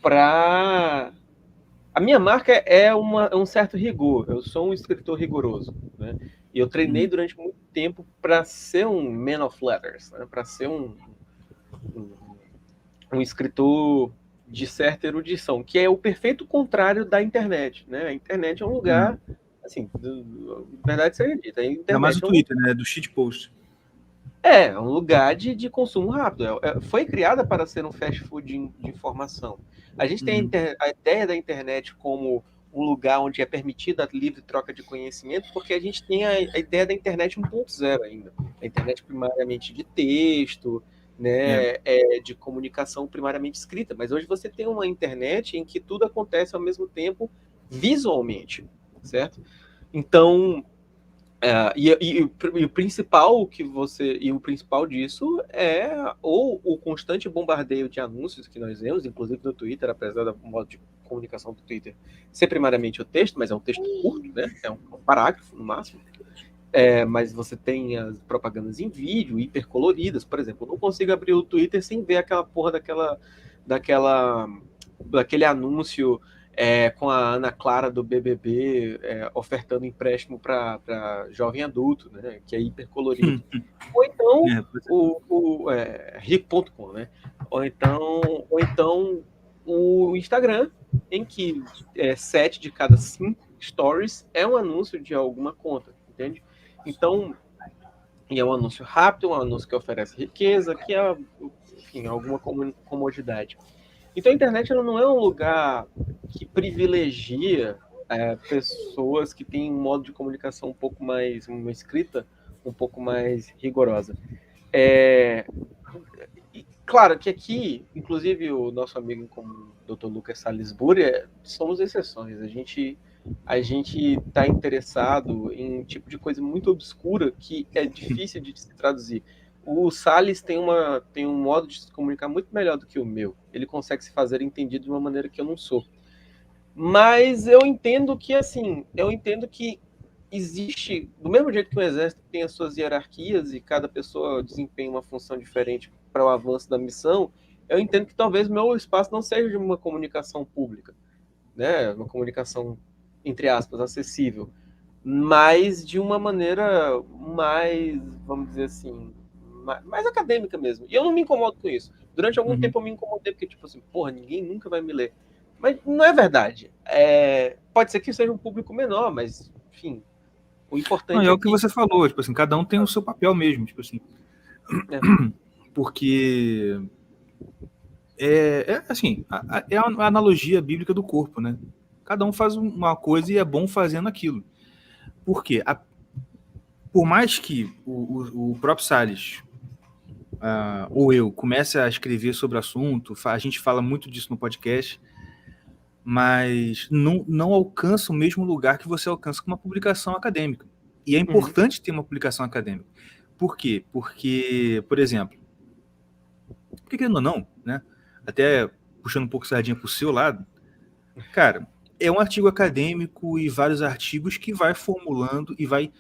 para... A minha marca é um certo rigor. Eu sou um escritor rigoroso, né? E eu treinei durante muito tempo para ser um man of letters, né? Para ser um escritor de certa erudição, que é o perfeito contrário da internet, né? A internet é um lugar, assim, verdade seja dita. É mais o Twitter, né? Do shitpost. É um lugar de consumo rápido. Foi criada para ser um fast food de informação. A gente tem a ideia da internet como um lugar onde é permitida a livre troca de conhecimento, porque a gente tem a ideia da internet 1.0 ainda. A internet primariamente de texto, né, de comunicação primariamente escrita. Mas hoje você tem uma internet em que tudo acontece ao mesmo tempo visualmente, certo? Então, o principal disso é o constante bombardeio de anúncios que nós vemos, inclusive no Twitter, apesar do modo de comunicação do Twitter ser primariamente o texto, mas é um texto curto, né? É um parágrafo no máximo. Mas você tem as propagandas em vídeo, hipercoloridas, por exemplo. Eu não consigo abrir o Twitter sem ver aquela porra daquele anúncio com a Ana Clara do BBB ofertando empréstimo para jovem adulto, né, que é hipercolorido. Ou então rico.com, né? Ou então o Instagram, em que 7 de cada 5 stories é um anúncio de alguma conta, entende? Então, é um anúncio rápido, um anúncio que oferece riqueza, que é, enfim, alguma comodidade. Então a internet ela não é um lugar que privilegia pessoas que têm um modo de comunicação um pouco mais, uma escrita um pouco mais rigorosa. Claro que aqui, inclusive o nosso amigo como o Dr. Lucas Salisbury, somos exceções. A gente está interessado em um tipo de coisa muito obscura que é difícil de se traduzir. O Salles tem um modo de se comunicar muito melhor do que o meu. Ele consegue se fazer entendido de uma maneira que eu não sou. Mas eu entendo que existe, do mesmo jeito que o exército tem as suas hierarquias e cada pessoa desempenha uma função diferente para o avanço da missão, eu entendo que talvez o meu espaço não seja de uma comunicação pública, né? Uma comunicação, entre aspas, acessível, mas de uma maneira mais, vamos dizer assim, mais acadêmica mesmo. E eu não me incomodo com isso. Durante algum tempo eu me incomodei, porque, tipo assim, porra, ninguém nunca vai me ler. Mas não é verdade. Pode ser que seja um público menor, mas, enfim, o importante é o que você falou, tipo assim, cada um tem o seu papel mesmo, tipo assim. Porque assim, é a analogia bíblica do corpo, né? Cada um faz uma coisa e é bom fazendo aquilo. Por quê? Por mais que o próprio Salles ou eu comece a escrever sobre o assunto, a gente fala muito disso no podcast, mas não alcança o mesmo lugar que você alcança com uma publicação acadêmica. E é importante ter uma publicação acadêmica. Por quê? Porque, por exemplo, querendo ou não, né? Até puxando um pouco sardinha para o seu lado, cara, é um artigo acadêmico e vários artigos que vai formulando e vai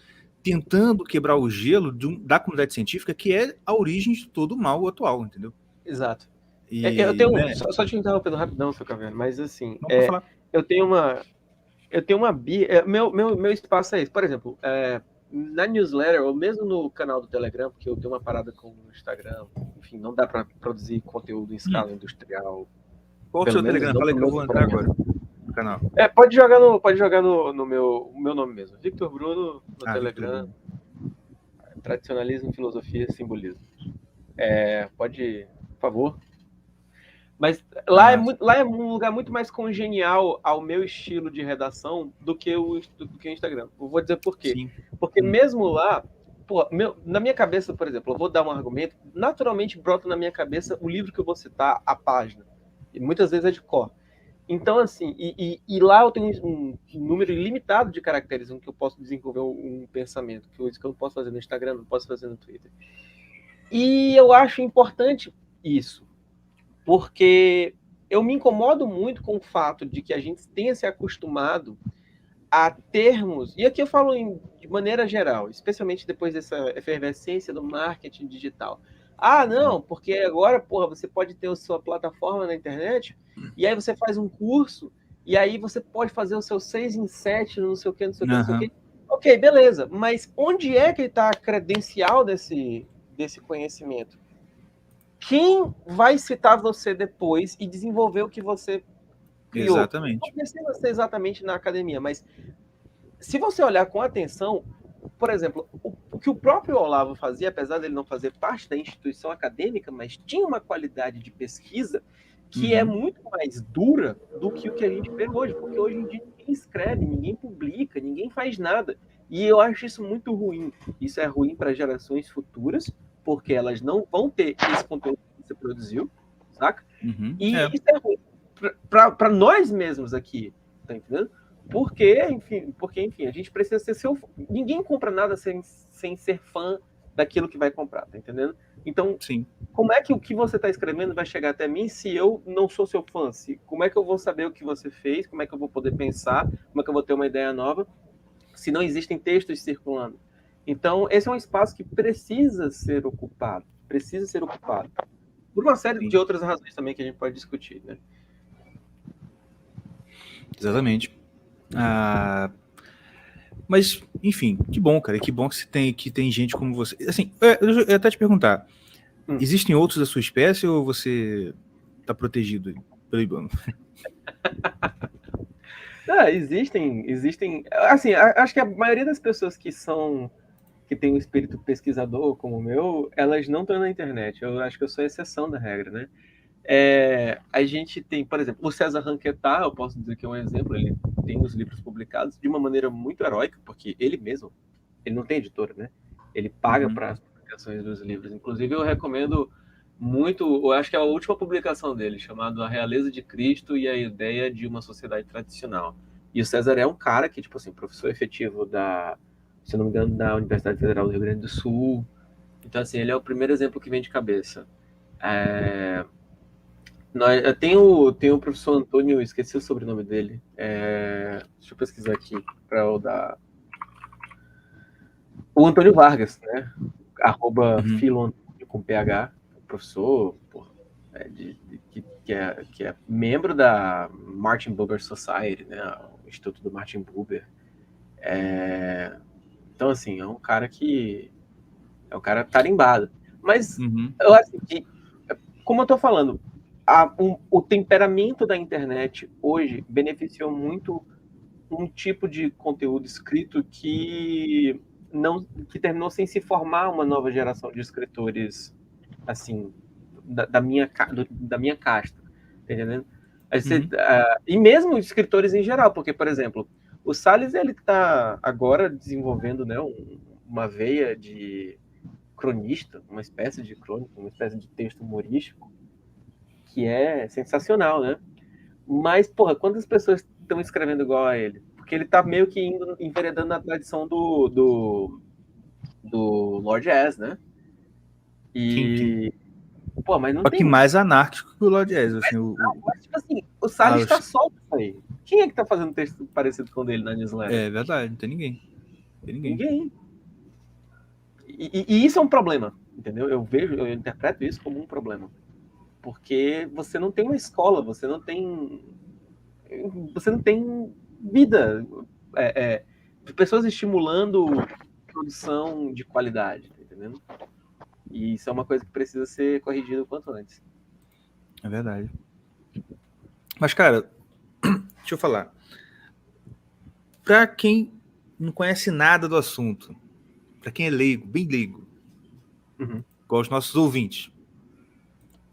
tentando quebrar o gelo da comunidade científica, que é a origem de todo o mal atual, entendeu? Exato. Eu tenho só te interrompendo rapidão, seu Caverna, mas assim, eu tenho uma meu espaço é esse. Por exemplo, na newsletter, ou mesmo no canal do Telegram, porque eu tenho uma parada com o Instagram, enfim, não dá para produzir conteúdo em escala industrial. Qual o seu Telegram? Fala aí que eu vou entrar agora no canal. Pode jogar no meu nome mesmo, Victor Bruno, no Telegram. Tradicionalismo, filosofia, simbolismo. Pode, por favor. Mas lá é um lugar muito mais congenial ao meu estilo de redação do que o Instagram. Eu vou dizer por quê. Sim. Porque mesmo lá, na minha cabeça, por exemplo, eu vou dar um argumento, naturalmente brota na minha cabeça o livro que eu vou citar, a página. E muitas vezes é de cor. Então, assim, e lá eu tenho um número ilimitado de caracteres em que eu posso desenvolver um pensamento, que eu não posso fazer no Instagram, não posso fazer no Twitter. E eu acho importante isso. Porque eu me incomodo muito com o fato de que a gente tenha se acostumado a termos, e aqui eu falo de maneira geral, especialmente depois dessa efervescência do marketing digital. Não, porque agora, você pode ter a sua plataforma na internet, e aí você faz um curso, e aí você pode fazer o seu 6 em 7, não sei o que, não sei o que, não sei o que. Ok, beleza, mas onde é que está a credencial desse conhecimento? Quem vai citar você depois e desenvolver o que você criou? Exatamente. Não precisa ser exatamente na academia, mas se você olhar com atenção, por exemplo, o que o próprio Olavo fazia, apesar dele não fazer parte da instituição acadêmica, mas tinha uma qualidade de pesquisa que é muito mais dura do que o que a gente vê hoje, porque hoje em dia ninguém escreve, ninguém publica, ninguém faz nada. E eu acho isso muito ruim. Isso é ruim para gerações futuras, porque elas não vão ter esse conteúdo que você produziu, saca? E isso é ruim para nós mesmos aqui, tá entendendo? Porque, enfim, a gente precisa ser ninguém compra nada sem ser fã daquilo que vai comprar, tá entendendo? Então, como é que o que você está escrevendo vai chegar até mim se eu não sou seu fã? Como é que eu vou saber o que você fez? Como é que eu vou poder pensar? Como é que eu vou ter uma ideia nova? Se não existem textos circulando. Então, esse é um espaço que precisa ser ocupado. Por uma série de outras razões também que a gente pode discutir, né? Exatamente. Mas, enfim, que bom, cara. Que bom que tem gente como você. Assim, eu ia até te perguntar. Existem outros da sua espécie ou você tá protegido pelo Ibama? Existem. Assim, acho que a maioria das pessoas que têm um espírito pesquisador como o meu, elas não estão na internet. Eu acho que eu sou a exceção da regra, né? A gente tem, por exemplo, o César Ranquetá, eu posso dizer que é um exemplo, ele tem os livros publicados de uma maneira muito heróica, porque ele mesmo, ele não tem editora, né? Ele paga para as publicações dos livros. Inclusive, eu recomendo muito, eu acho que é a última publicação dele, chamado A Realeza de Cristo e a Ideia de uma Sociedade Tradicional. E o César é um cara que, tipo assim, professor efetivo se não me engano, da Universidade Federal do Rio Grande do Sul. Então, assim, ele é o primeiro exemplo que vem de cabeça. Tem o professor Antônio, esqueci o sobrenome dele. Deixa eu pesquisar aqui para eu dar. O Antônio Vargas, né? @filoantônio com PH, professor que é membro da Martin Buber Society, né? O Instituto do Martin Buber. Então, assim, é um cara tarimbado. Mas, eu acho que, como eu tô falando, o temperamento da internet hoje beneficiou muito um tipo de conteúdo escrito que que terminou sem se formar uma nova geração de escritores, assim, da minha casta, tá entendendo? E mesmo escritores em geral, porque, por exemplo, o Salles, ele tá agora desenvolvendo, né, uma veia de cronista, uma espécie de crônica, uma espécie de texto humorístico, que é sensacional, né? Mas, porra, quantas pessoas estão escrevendo igual a ele? Porque ele tá meio que enveredando na tradição do Lord Az, né? E... Pô, mas não Só tem... que mais anárquico que o Lord Az. Assim, mas, tipo assim, o Salles tá solto isso aí. Quem é que tá fazendo texto parecido com o dele na newsletter? É verdade, não tem ninguém. Ninguém. E isso é um problema, entendeu? Eu interpreto isso como um problema. Porque você não tem uma escola, você não tem vida. Pessoas estimulando produção de qualidade, tá entendendo? E isso é uma coisa que precisa ser corrigida o quanto antes. É verdade. Mas, cara, deixa eu falar. Pra quem não conhece nada do assunto, pra quem é leigo, bem leigo, igual os nossos ouvintes.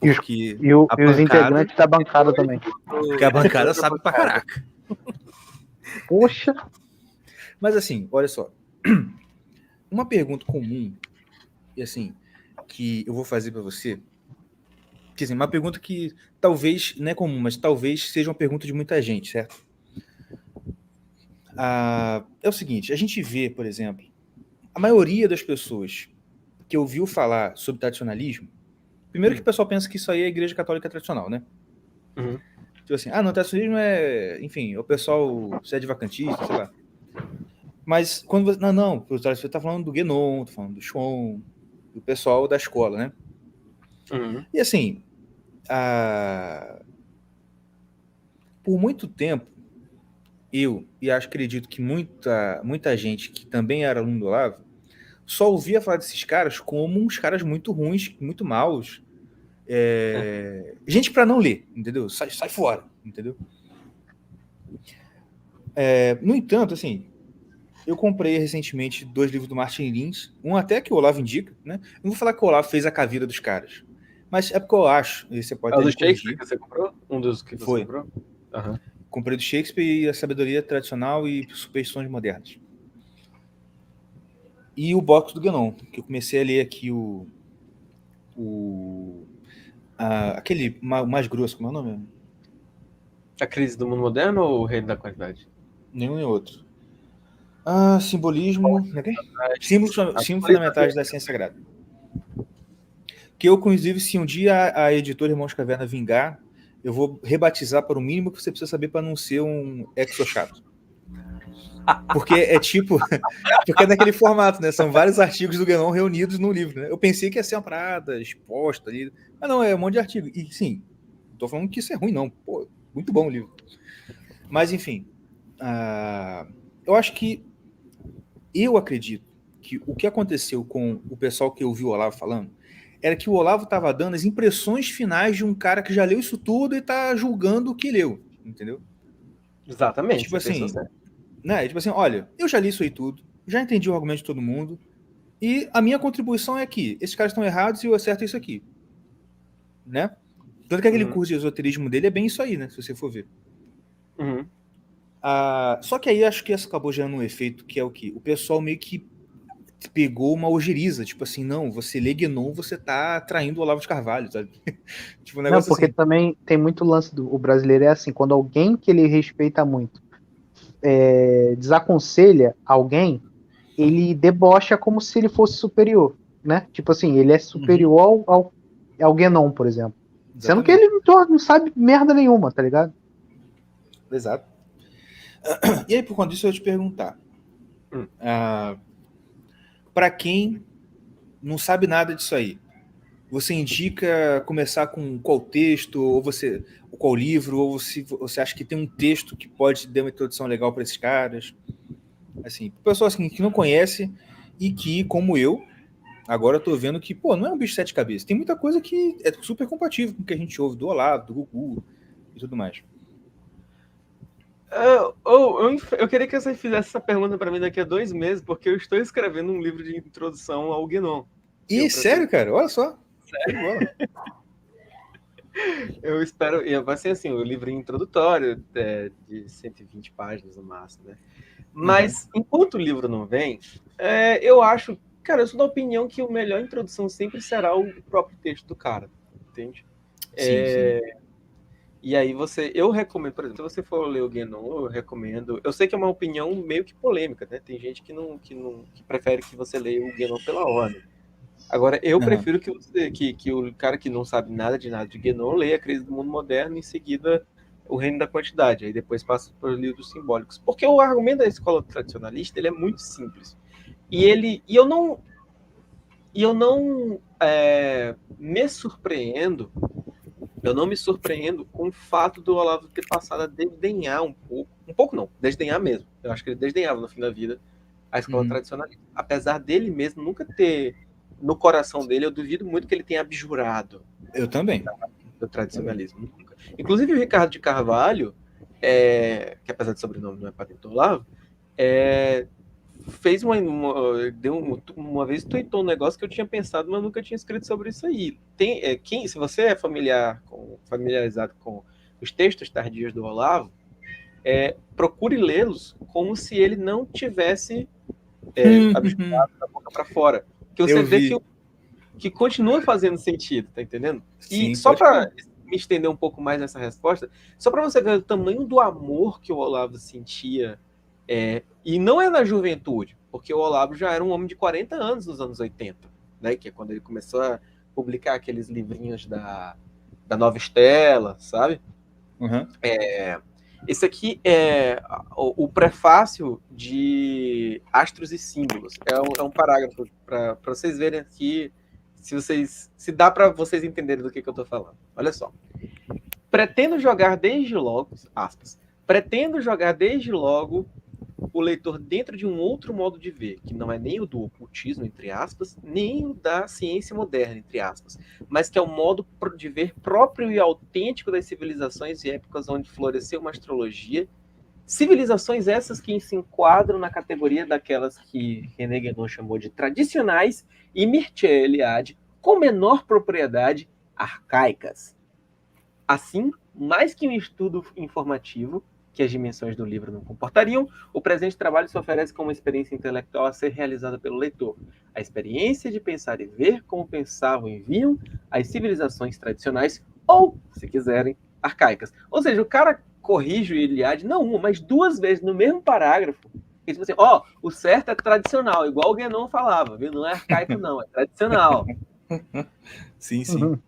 Porque e os integrantes da bancada também. Porque a bancada sabe pra caraca. Poxa. Mas assim, olha só. Uma pergunta comum, e assim, que eu vou fazer pra você, que assim, uma pergunta que talvez não é comum, mas talvez seja uma pergunta de muita gente, certo? É o seguinte, a gente vê, por exemplo, a maioria das pessoas que ouviu falar sobre tradicionalismo, primeiro que o pessoal pensa que isso aí é a igreja católica tradicional, né? Tipo assim, não, tradicionalismo é, enfim, o pessoal sede vacantista, sei lá. Mas quando você... Não, você tá falando do Guénon, tá falando do Schwann, do pessoal da escola, né? E assim, por muito tempo, acredito que muita gente que também era aluno do Olavo, só ouvia falar desses caras como uns caras muito ruins, muito maus. Gente para não ler, entendeu? Sai fora, entendeu? No entanto, assim, eu comprei recentemente 2 livros do Martin Lins, um até que o Olavo indica, né? Eu não vou falar que o Olavo fez a caveira dos caras, mas é porque eu acho, e você pode o do Shakespeare que você comprou? Um dos que você comprou? Comprei do Shakespeare e a Sabedoria Tradicional e Superstições Modernas. E o box do Guénon, que eu comecei a ler aqui aquele mais grosso, como é o nome? A Crise do Mundo Moderno ou o Reino da Qualidade? Nenhum nem outro. Simbolismo... Símbolos Fundamentais da Ciência Sagrada. Que eu, inclusive, se um dia a editora Irmãos Caverna vingar, eu vou rebatizar para o mínimo que você precisa saber para não ser um exo-chato. Porque é tipo... Porque é daquele formato, né? São vários artigos do Guénon reunidos num livro, né? Eu pensei que ia ser uma parada exposta ali. Mas não, é um monte de artigo. E sim, não tô falando que isso é ruim, não. Pô, muito bom o livro. Mas, enfim. Eu acho que... Eu acredito que o que aconteceu com o pessoal que ouviu o Olavo falando era que o Olavo estava dando as impressões finais de um cara que já leu isso tudo e está julgando o que leu, entendeu? Exatamente. Tipo assim, né? Tipo assim, olha, eu já li isso aí tudo, já entendi o argumento de todo mundo e a minha contribuição é que esses caras estão errados e eu acerto isso aqui, né? Tanto que aquele curso de esoterismo dele é bem isso aí, né? Se você for ver. Só que aí acho que isso acabou gerando um efeito que é o que? O pessoal meio que pegou uma ojeriza, tipo assim, não, você lê Guénon, você tá traindo o Olavo de Carvalho, sabe? Tipo, um negócio porque assim. Também tem muito lance o brasileiro é assim, quando alguém que ele respeita muito desaconselha alguém, ele debocha como se ele fosse superior, né? Tipo assim, ele é superior ao Guénon, por exemplo. Exatamente. Sendo que ele não sabe merda nenhuma, tá ligado? Exato. E aí, por conta disso, eu ia te perguntar. Para quem não sabe nada disso aí, você indica começar com qual texto, ou qual livro, ou você acha que tem um texto que pode dar uma introdução legal para esses caras? Assim, pessoas assim, que não conhece e que, como eu, agora eu tô vendo que, não é um bicho de 7 cabeças. Tem muita coisa que é super compatível com o que a gente ouve do Olavo, do Gugu e tudo mais. Eu queria que você fizesse essa pergunta para mim daqui a 2 meses, porque eu estou escrevendo um livro de introdução ao Guénon. Ih, sério, cara? Olha só. Sério? Eu espero... Vai ser assim, o livro introdutório de 120 páginas no máximo, né? Mas, enquanto o livro não vem, eu acho... Cara, eu sou da opinião que a melhor introdução sempre será o próprio texto do cara, entende? Sim. E aí eu recomendo, por exemplo, se você for ler o Guénon, eu recomendo. Eu sei que é uma opinião meio que polêmica, né? Tem gente que prefere que você leia o Guénon pela ordem. Agora, eu prefiro que o cara que não sabe nada de Guénon leia A Crise do Mundo Moderno e em seguida O Reino da Quantidade, aí depois passa por livros simbólicos. Porque o argumento da escola tradicionalista ele é muito simples. E eu não me surpreendo. Eu não me surpreendo com o fato do Olavo ter passado a desdenhar um pouco não, desdenhar mesmo. Eu acho que ele desdenhava no fim da vida a escola tradicionalista. Apesar dele mesmo nunca ter, no coração dele, eu duvido muito que ele tenha abjurado. Eu também. Do tradicionalismo. Nunca. Inclusive o Ricardo de Carvalho, que apesar de sobrenome não é parente do Olavo, fez uma vez tweetou um negócio que eu tinha pensado, mas nunca tinha escrito sobre isso aí. Se você é familiarizado com os textos tardios do Olavo, procure lê-los como se ele não tivesse abjurado da boca para fora. Que você vê que continua fazendo sentido, tá entendendo? Sim, e só para me estender um pouco mais nessa resposta, só para você ver o tamanho do amor que o Olavo sentia. E não é na juventude, porque o Olavo já era um homem de 40 anos nos anos 80, né? Que é quando ele começou a publicar aqueles livrinhos da Nova Estela, sabe? Esse aqui é o prefácio de Astros e Símbolos. É um parágrafo para vocês verem aqui, se dá para vocês entenderem do que eu estou falando. Olha só. Pretendo jogar desde logo o leitor dentro de um outro modo de ver, que não é nem o do ocultismo, entre aspas, nem o da ciência moderna, entre aspas, mas que é o modo de ver próprio e autêntico das civilizações e épocas onde floresceu uma astrologia, civilizações essas que se enquadram na categoria daquelas que René Guénon chamou de tradicionais e Mircea Eliade, com menor propriedade, arcaicas. Assim, mais que um estudo informativo, que as dimensões do livro não comportariam, o presente trabalho se oferece como uma experiência intelectual a ser realizada pelo leitor. A experiência de pensar e ver como pensavam e viam as civilizações tradicionais, ou, se quiserem, arcaicas. Ou seja, o cara corrige o Eliade, não uma, mas 2 vezes no mesmo parágrafo. Ele diz assim, o certo é tradicional, igual o Guénon falava, viu? Não é arcaico não, é tradicional. Sim, sim.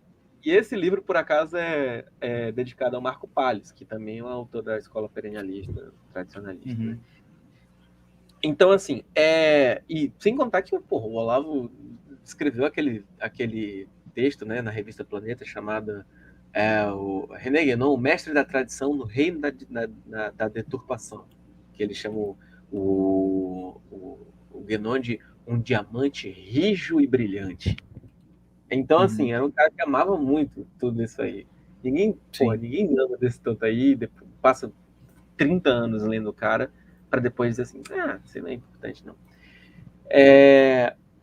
E esse livro, por acaso, é dedicado ao Marco Palles, que também é um autor da escola perennialista, tradicionalista. Né? Então, assim, e sem contar que o Olavo escreveu aquele texto, né, na revista Planeta, chamado o René Guénon, o mestre da tradição no reino da deturpação, que ele chama o Guénon de um diamante rijo e brilhante. Então, assim, era um cara que amava muito tudo isso aí. Ninguém ama desse tanto aí, depois, passa 30 anos lendo o cara, para depois dizer assim, isso não é importante, não.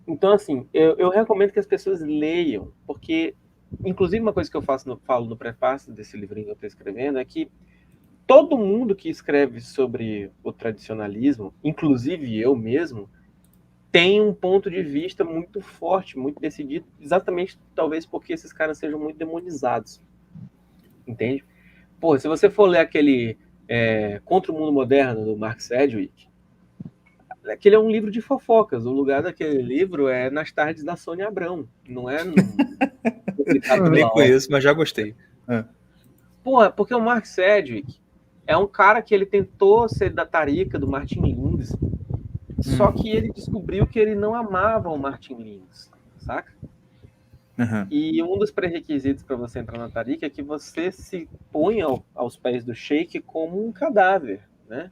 Então, assim, eu recomendo que as pessoas leiam, porque, inclusive, uma coisa que eu falo no prefácio desse livrinho que eu estou escrevendo, é que todo mundo que escreve sobre o tradicionalismo, inclusive eu mesmo, tem um ponto de vista muito forte, muito decidido, exatamente, talvez, porque esses caras sejam muito demonizados. Entende? Pô, se você for ler aquele Contra o Mundo Moderno, do Mark Sedgwick, aquele é um livro de fofocas. O lugar daquele livro é nas tardes da Sônia Abrão. Não é... Eu nem conheço, mas já gostei. Pô, porque o Mark Sedgwick é um cara que ele tentou ser da tarica do Martin Lins, só que ele descobriu que ele não amava o Martin Lins, saca? E um dos pré-requisitos para você entrar na tarica é que você se ponha aos pés do sheik como um cadáver, né?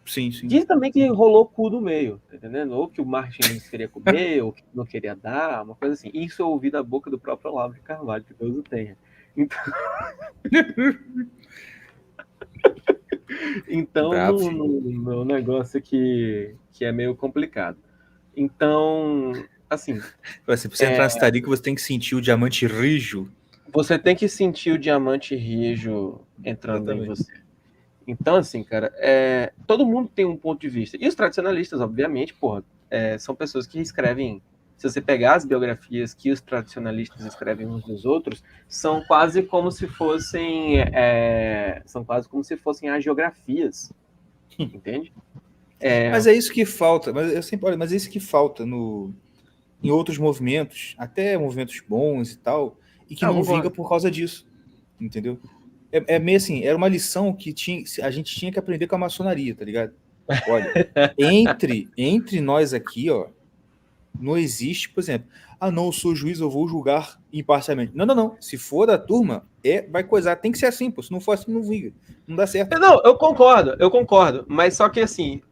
Sim, sim. Diz também que rolou cu do meio, tá entendendo? Ou que o Martin Lins queria comer, ou que não queria dar, uma coisa assim. Isso eu ouvi da boca do próprio Olavo de Carvalho, que Deus o tenha. Então... Então, no negócio que é meio complicado. Então, assim... Pra você entrar na Starica, você tem que sentir o diamante rijo. Você tem que sentir o diamante rijo entrando em você. Então, assim, cara, todo mundo tem um ponto de vista. E os tradicionalistas, obviamente, porra, são pessoas que escrevem... Se você pegar as biografias que os tradicionalistas escrevem uns dos outros, são quase como se fossem agiografias, entende? Mas é isso que falta. Mas é isso que falta em outros movimentos, até movimentos bons e tal, e que não vinga por causa disso, entendeu? É meio assim, era uma lição que a gente tinha que aprender com a maçonaria, tá ligado? Olha, entre nós aqui, ó, não existe, por exemplo, não, eu sou juiz, eu vou julgar imparcialmente. Não. Se for da turma, vai coisar. Tem que ser assim, pô. Se não for assim, não vinga. Não dá certo. Não, eu concordo. Mas só que assim,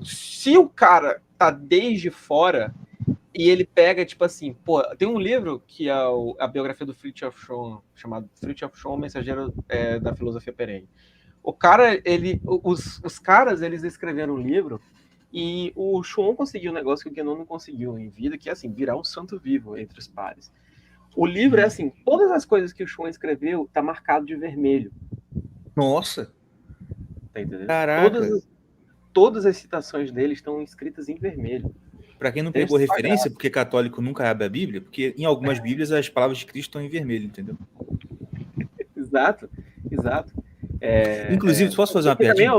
se o cara tá desde fora e ele pega, tipo assim, pô, tem um livro que é a biografia do Fritjof Schoen, chamado Fritjof Schoen, Mensageiro da Filosofia Perene. O cara, os caras, eles escreveram um livro. E o Schoen conseguiu um negócio que o Guénon não conseguiu em vida, que é assim, virar um santo vivo entre os pares. O livro é assim, todas as coisas que o Schoen escreveu tá marcado de vermelho. Nossa! Tá entendendo? Caraca! Todas as citações dele estão escritas em vermelho. Para quem não pegou referência, porque católico nunca abre a Bíblia, porque em algumas Bíblias as palavras de Cristo estão em vermelho, entendeu? Exato. Inclusive, posso fazer uma piadinha?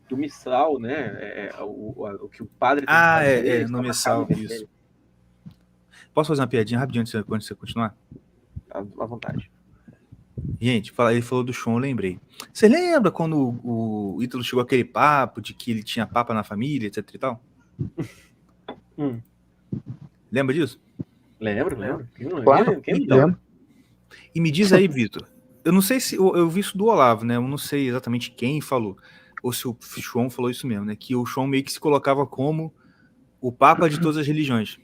Do missal, né? O que o padre tem no missal, isso. Posso fazer uma piadinha rapidinho antes de você continuar? À vontade. Gente, ele falou do Schoen, eu lembrei. Você lembra quando o Ítalo chegou aquele papo de que ele tinha papa na família, etc e tal? Lembra disso? Lembro. Claro, lembro. E me diz aí, Vitor, eu não sei se eu vi isso do Olavo, né? Eu não sei exatamente quem falou. Ou se o Schoen falou isso mesmo, né? Que o Schoen meio que se colocava como o papa de todas as religiões.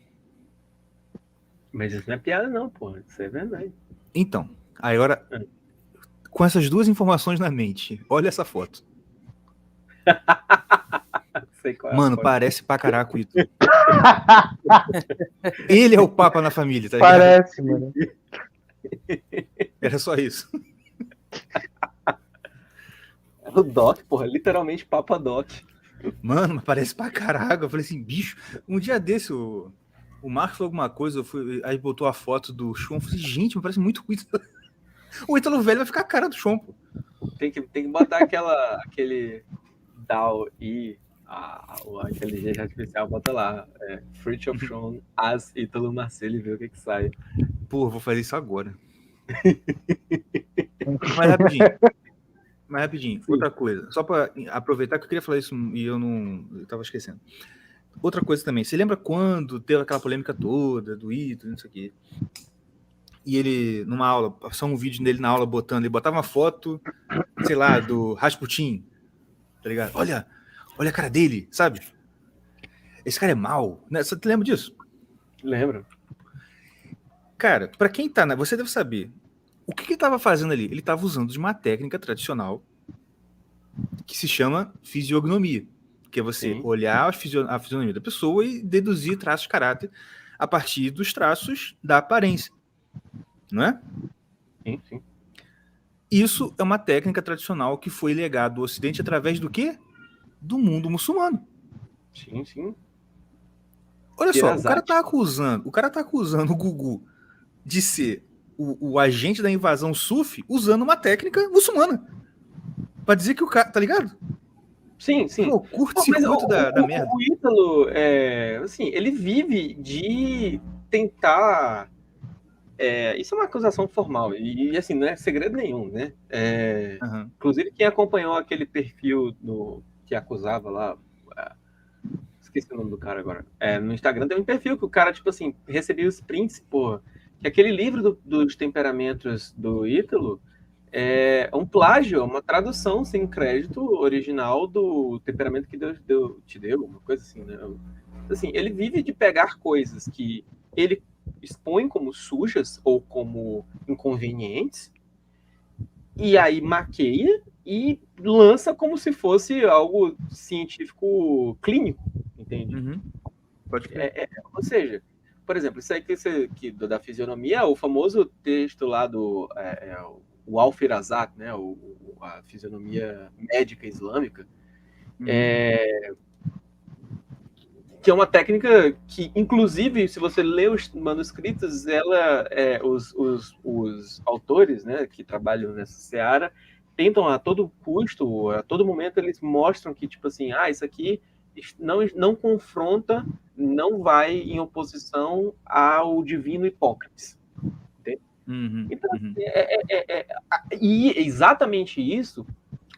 Mas isso não é piada não, pô. Isso é verdade. Então, agora, com essas duas informações na mente, olha essa foto. Sei qual é. Mano, parece pra caraca o Ítalo. Ele é o papa na família, tá ligado? Parece, mano. Era só isso. O Doc, porra, literalmente Papa Doc. Mano, mas parece pra caraca. Eu falei assim, bicho, um dia desse o Marcos falou alguma coisa, aí botou a foto do Schoen. Eu falei, gente, mas parece muito o Ítalo. O Ítalo velho vai ficar a cara do Schoen, pô. Tem que botar aquele DAO e a inteligência artificial, bota lá. Fritjof Schoen as Ítalo Marcelo e ver o que sai. Pô, vou fazer isso agora. Mas rapidinho, outra coisa. Só para aproveitar que eu queria falar isso e eu tava esquecendo. Outra coisa também. Você lembra quando teve aquela polêmica toda do Ítalo, não sei o quê? E ele, numa aula, passou um vídeo dele na aula ele botava uma foto, sei lá, do Rasputin, tá ligado? Olha a cara dele, sabe? Esse cara é mau, né? Você lembra disso? Lembro. Cara, pra quem tá, você deve saber. O que ele estava fazendo ali? Ele estava usando de uma técnica tradicional que se chama fisiognomia, que é você olhar a fisionomia da pessoa e deduzir traços de caráter a partir dos traços da aparência, não é? Sim. Isso é uma técnica tradicional que foi legado do Ocidente através do quê? Do mundo muçulmano. Sim. Olha só, o cara tá acusando o Gugu de ser o agente da invasão sufi usando uma técnica muçulmana. Pra dizer que o cara... Tá ligado? Sim. Pô, curto-circuito da merda. O Ítalo, assim, ele vive de tentar... isso é uma acusação formal. E, assim, não é segredo nenhum, né? Inclusive, quem acompanhou aquele perfil que acusava lá... esqueci o nome do cara agora. No Instagram tem um perfil que o cara, tipo assim, recebia os prints, porra. Que aquele livro dos temperamentos do Ítalo é um plágio, uma tradução sem crédito original do temperamento que Deus te deu, uma coisa assim, né? Assim, ele vive de pegar coisas que ele expõe como sujas ou como inconvenientes e aí maqueia e lança como se fosse algo científico clínico, entende? Pode crer. Ou seja, por exemplo, isso aí da fisionomia, o famoso texto lá do o Al-Firazat, né, a fisionomia médica islâmica, que é uma técnica que, inclusive, se você lê os manuscritos, os autores, né, que trabalham nessa seara tentam a todo custo, a todo momento, eles mostram que, tipo assim, isso aqui não confronta, não vai em oposição ao divino Hipócrates. Então, e exatamente isso,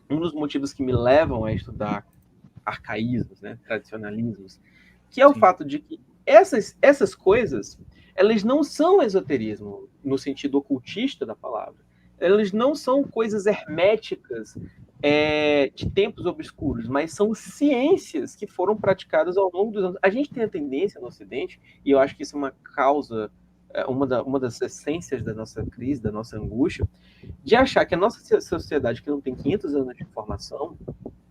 um dos motivos que me levam a estudar arcaísmos, né, tradicionalismos, que é o fato de que essas coisas, elas não são esoterismo no sentido ocultista da palavra, elas não são coisas herméticas de tempos obscuros, mas são ciências que foram praticadas ao longo dos anos. A gente tem a tendência no Ocidente, e eu acho que isso é uma causa, uma das essências da nossa crise, da nossa angústia, de achar que a nossa sociedade, que não tem 500 anos de informação,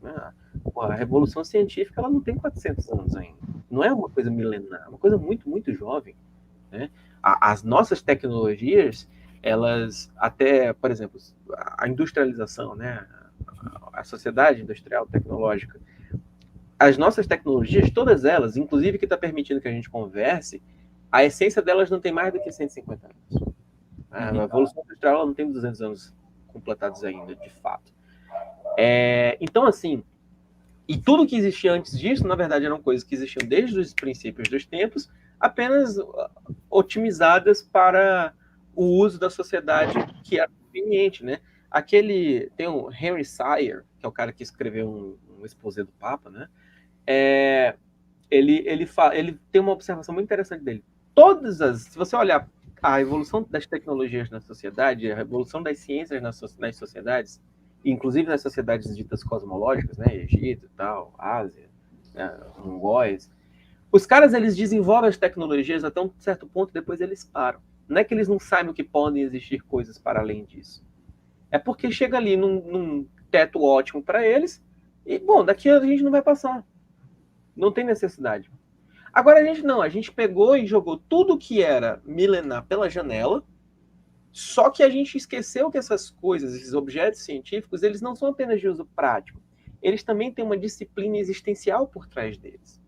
né, a revolução científica, ela não tem 400 anos ainda. Não é uma coisa milenar, é uma coisa muito, muito jovem, né? As nossas tecnologias, elas até, por exemplo, a industrialização, né? A sociedade industrial tecnológica, as nossas tecnologias, todas elas, inclusive que está permitindo que a gente converse, a essência delas não tem mais do que 150 anos. A Revolução Industrial ela não tem 200 anos completados ainda, de fato. Então, assim, e tudo que existia antes disso, na verdade, eram coisas que existiam desde os princípios dos tempos, apenas otimizadas para o uso da sociedade que era conveniente, né? Tem o Henry Sire, que é o cara que escreveu um exposé do Papa, né? Ele tem uma observação muito interessante dele. Se você olhar a evolução das tecnologias na sociedade, a evolução das ciências nas sociedades, inclusive nas sociedades ditas cosmológicas, né, Egito e tal, Ásia, né, mongóis, os caras, eles desenvolvem as tecnologias até um certo ponto, depois eles param. Não é que eles não saibam que podem existir coisas para além disso. É porque chega ali num teto ótimo para eles, e, bom, daqui a gente não vai passar. Não tem necessidade. Agora a gente pegou e jogou tudo que era milenar pela janela, só que a gente esqueceu que essas coisas, esses objetos científicos, eles não são apenas de uso prático. Eles também têm uma disciplina existencial por trás deles.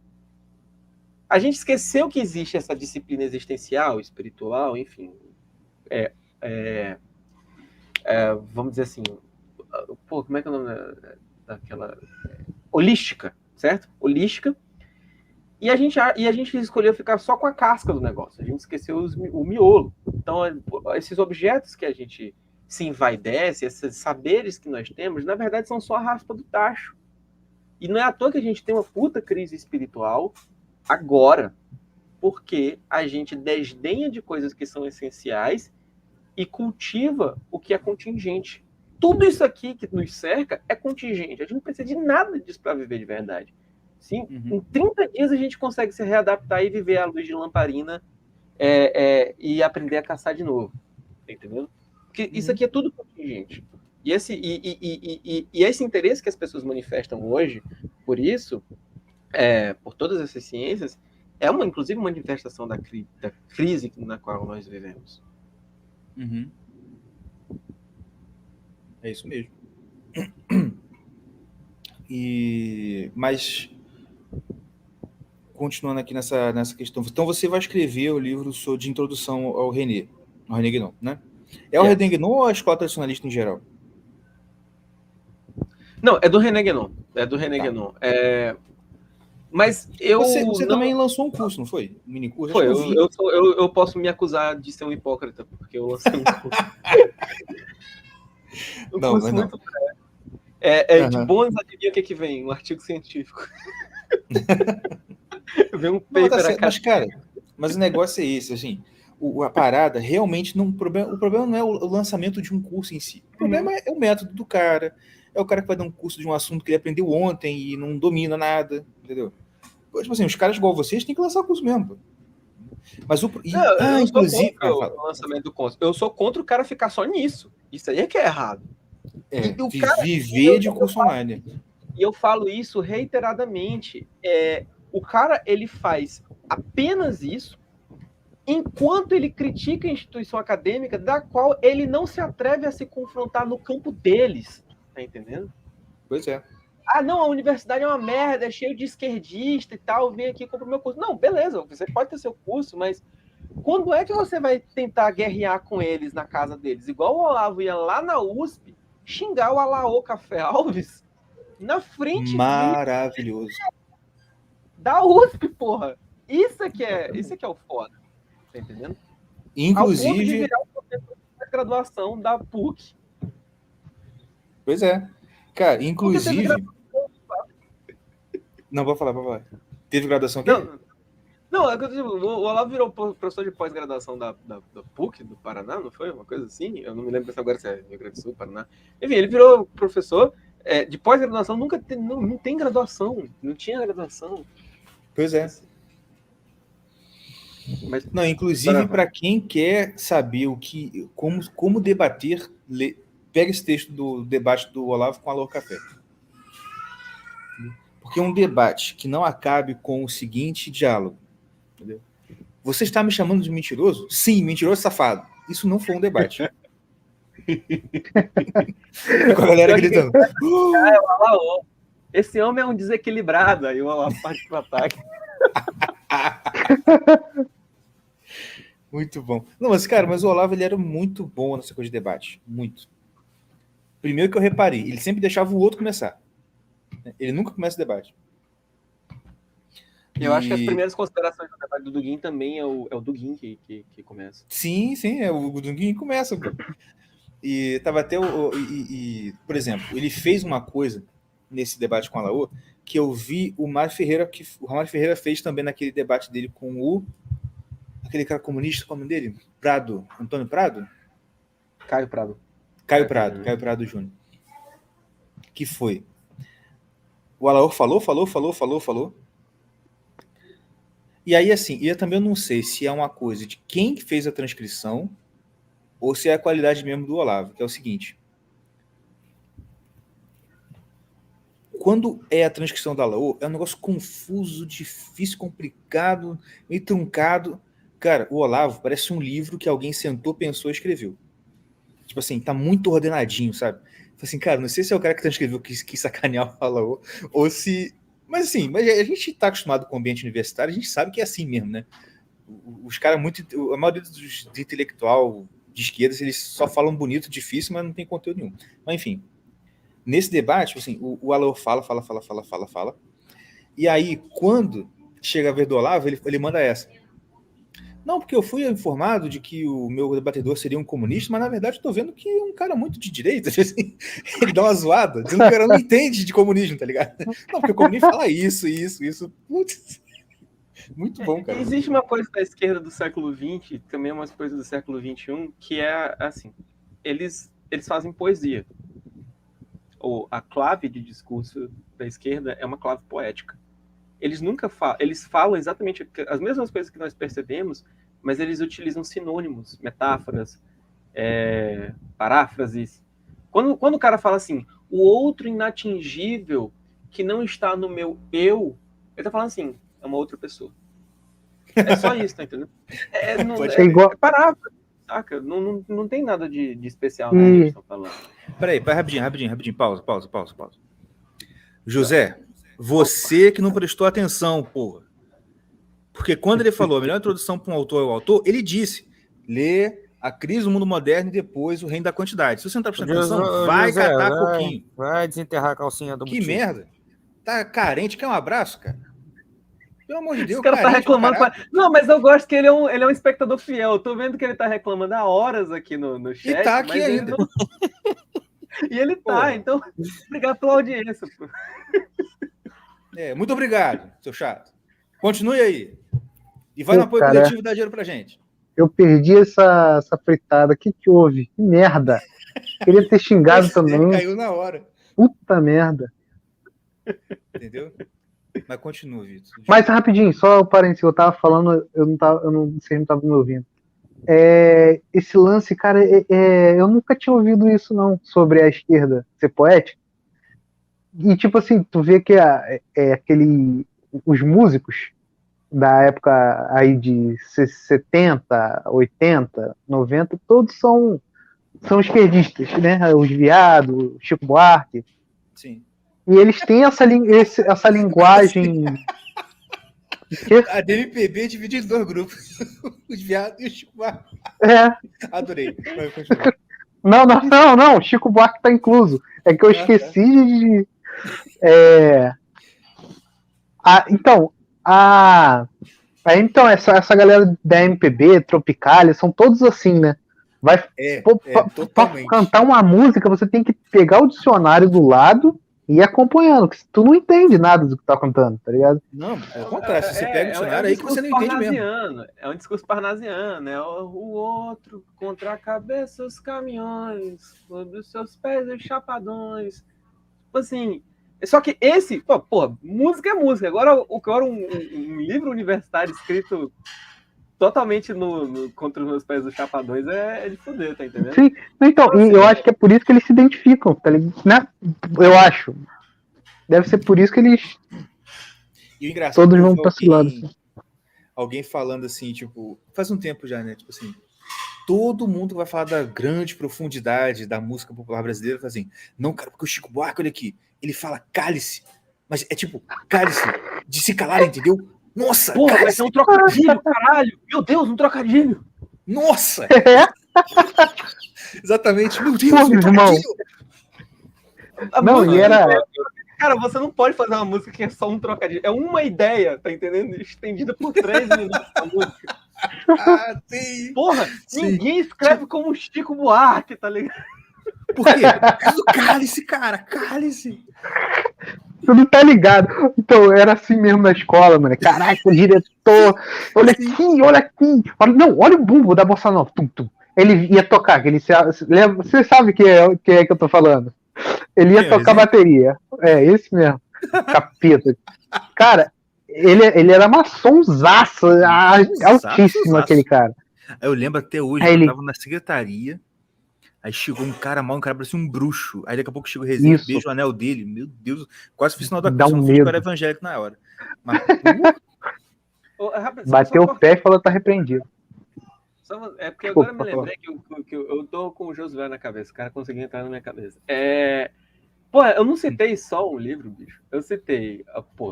A gente esqueceu que existe essa disciplina existencial, espiritual, enfim. Vamos dizer assim, como é que é o nome daquela? Holística, certo? Holística. E a gente escolheu ficar só com a casca do negócio. A gente esqueceu o miolo. Então, esses objetos que a gente se envaidece, esses saberes que nós temos, na verdade, são só a raspa do tacho. E não é à toa que a gente tem uma puta crise espiritual agora, porque a gente desdenha de coisas que são essenciais e cultiva o que é contingente. Tudo isso aqui que nos cerca é contingente. A gente não precisa de nada disso para viver de verdade. Sim, em 30 dias a gente consegue se readaptar e viver à luz de lamparina e aprender a caçar de novo. Entendeu? Porque isso aqui é tudo contingente. E esse interesse que as pessoas manifestam hoje, por isso, por todas essas ciências, é inclusive uma manifestação da crise na qual nós vivemos. É isso mesmo. Mas continuando aqui nessa questão, então você vai escrever o livro de introdução ao René Guénon, né? É o René Guénon ou a escola tradicionalista em geral? Não, é do René Guénon. Mas Você também lançou um curso, não foi? Um mini curso? Foi. Eu posso me acusar de ser um hipócrita, porque eu lancei um curso. De bônus, adivinha o que vem? Um artigo científico. Vem um paper mas o negócio é esse, assim, a parada realmente não... O problema não é o lançamento de um curso em si. O problema é o método do cara. É o cara que vai dar um curso de um assunto que ele aprendeu ontem e não domina nada, entendeu? Tipo assim, os caras igual vocês têm que lançar o curso mesmo. Mas inclusive, o lançamento do curso. Eu sou contra o cara ficar só nisso. Isso aí é que é errado. Viver de curso online. E eu falo isso reiteradamente. O cara, ele faz apenas isso enquanto ele critica a instituição acadêmica da qual ele não se atreve a se confrontar no campo deles. Tá entendendo? Pois é. Ah, não, a universidade é uma merda, é cheio de esquerdista e tal, vem aqui e compra o meu curso. Não, beleza, você pode ter seu curso, mas quando é que você vai tentar guerrear com eles na casa deles? Igual o Olavo ia lá na USP xingar o Alaô Café Alves na frente maravilhoso da USP, porra. Isso é que é o foda. Tá entendendo? Inclusive. Ao ponto de virar o professor da graduação da PUC. Pois é. Cara, inclusive. Não, vou falar. Teve graduação aqui? Não, o Olavo virou professor de pós-graduação da PUC, do Paraná, não foi? Uma coisa assim? Eu não me lembro agora se é Rio Grande do Sul, Paraná. Enfim, ele virou professor de pós-graduação, não tem graduação, não tinha graduação. Pois é. Mas, não, inclusive, para quem quer saber como debater, pega esse texto do debate do Olavo com a Alô Café. Porque é um debate que não acabe com o seguinte diálogo. Entendeu? Você está me chamando de mentiroso? Sim, mentiroso safado. Isso não foi um debate. Com a galera gritando. Esse homem é um desequilibrado. Aí o Olavo parte pro ataque. Muito bom. Não, mas o Olavo ele era muito bom nessa coisa de debate. Muito. Primeiro que eu reparei, ele sempre deixava o outro começar. Ele nunca começa o debate. Eu acho que as primeiras considerações do debate do Dugin também é o Dugin que começa. Sim, o Dugin começa. E tava até por exemplo, ele fez uma coisa nesse debate com a Alaô que eu vi o Mário Ferreira fez também naquele debate dele com aquele cara comunista, qual é o nome dele? Antônio Prado? Caio Prado Júnior. Que foi? O Alaô falou. E aí, assim, eu também não sei se é uma coisa de quem fez a transcrição ou se é a qualidade mesmo do Olavo, que é o seguinte. Quando é a transcrição da Alaô, é um negócio confuso, difícil, complicado, meio truncado. Cara, o Olavo parece um livro que alguém sentou, pensou e escreveu. Tipo assim, tá muito ordenadinho, sabe? Assim, cara, não sei se é o cara que transcreveu que sacanear o Alaô, ou se... Mas assim, a gente tá acostumado com o ambiente universitário, a gente sabe que é assim mesmo, né? Os caras a maioria dos intelectual de esquerda, eles só falam bonito, difícil, mas não tem conteúdo nenhum. Mas enfim, nesse debate, assim, o Alaô fala. E aí, quando chega a vez do Olavo, ele manda essa. Não, porque eu fui informado de que o meu debatedor seria um comunista, mas na verdade eu tô vendo que é um cara muito de direita. Assim, ele dá uma zoada, dizendo que o cara não entende de comunismo, tá ligado? Não, porque o comunismo fala isso. Putz. Muito bom, cara. Existe uma coisa da esquerda do século XX, também umas coisas do século XXI, que é assim, eles fazem poesia. Ou a clave de discurso da esquerda é uma clave poética. Eles nunca falam, eles falam exatamente as mesmas coisas que nós percebemos, mas eles utilizam sinônimos, metáforas, paráfrases. Quando o cara fala assim, o outro inatingível que não está no meu eu, ele tá falando assim, é uma outra pessoa. É só isso, tá entendendo? É paráfrase, saca? Não tem nada de especial, né? Que eles estão falando. Peraí, rapidinho, pausa. José, você que não prestou atenção, porra. Porque quando ele falou a melhor introdução para um autor é o autor, ele disse, lê A Crise do Mundo Moderno e depois O Reino da Quantidade. Se você não tá prestando atenção, vai catar pouquinho. Vai desenterrar a calcinha do Que motivo. Merda. Tá carente, quer um abraço, cara? Pelo amor de Deus, o cara tá reclamando. Não, mas eu gosto que ele é um espectador fiel. Eu tô vendo que ele tá reclamando há horas aqui no chat. E tá aqui ainda. E ele tá, então, obrigado pela audiência. Pô. Muito obrigado, seu chato. Continue aí. E vai no apoio coletivo e dá dinheiro pra gente. Eu perdi essa fritada. Que houve? Que merda. Queria ter xingado também. Caiu na hora. Puta merda. Entendeu? Mas continua, Vitor. Mas rapidinho, só o parênteses, eu tava falando, vocês não estavam me ouvindo. esse lance, cara, eu nunca tinha ouvido isso, não, sobre a esquerda ser poética. E, tipo assim, tu vê que os músicos da época aí de 70, 80, 90, todos são esquerdistas, né? Os Viados, Chico Buarque. Sim. E eles têm essa linguagem. A DMPB é dividida em 2 grupos. Os Viados e o Chico Buarque. Adorei. Vai, continua. Não, Chico Buarque tá incluso. É que eu esqueci de. Então, essa galera da MPB, Tropicália, são todos assim, né? Pra cantar uma música, você tem que pegar o dicionário do lado e ir acompanhando, porque tu não entende nada do que tá cantando, tá ligado? Não, é o contrário, se você pega o dicionário aí que você não entende mesmo. É um discurso parnasiano, é o outro contra a cabeça os caminhões, sobre os seus pés os chapadões. Tipo assim, só que esse, música é música. Agora um livro universitário escrito totalmente contra os meus pés dos chapadões é de fuder, tá entendendo? Sim, então, e eu acho que é por isso que eles se identificam, tá ligado? Né? Eu acho. Deve ser por isso que eles e o engraçado todos vão pra esse lado. Alguém falando assim, tipo, faz um tempo já, né? Tipo assim, todo mundo vai falar da grande profundidade da música popular brasileira, fala assim, não, cara, porque o Chico Buarque, olha aqui, ele fala cálice, mas é tipo, cálice de se calar, entendeu? Nossa, porra, vai ser um trocadilho, caralho! Meu Deus, um trocadilho! Nossa! Exatamente, meu Deus, um trocadilho! Não, e era... Cara, você não pode fazer uma música que é só um trocadilho. É uma ideia, tá entendendo? Estendida por 3 minutos a música. Sim. Porra, sim. Ninguém escreve como Chico Buarque, tá ligado? Por quê? Cálice, cara, cálice. Tu não tá ligado. Então, era assim mesmo na escola, mano. Caraca, o diretor. Olha aqui, olha aqui. Olha o bumbo da Bossa Nova. Tum, tum. Ele ia tocar. Você sabe que é que eu tô falando. Ele ia tocar bateria. É, esse mesmo. Capeta. Cara, ele era maçonzaço. Altíssimo aquele cara. Eu lembro até hoje, eu tava na secretaria. Aí chegou um cara parecia um bruxo. Aí daqui a pouco chegou o Resenha, beijo o anel dele. Meu Deus, quase fiz sinal da cruz, um cara evangélico na hora. Mas, bateu o pé e falou, tá repreendido. É porque agora eu me lembrei que eu tô com o Josué na cabeça. O cara conseguiu entrar na minha cabeça. Eu não citei só um livro, bicho. Eu citei,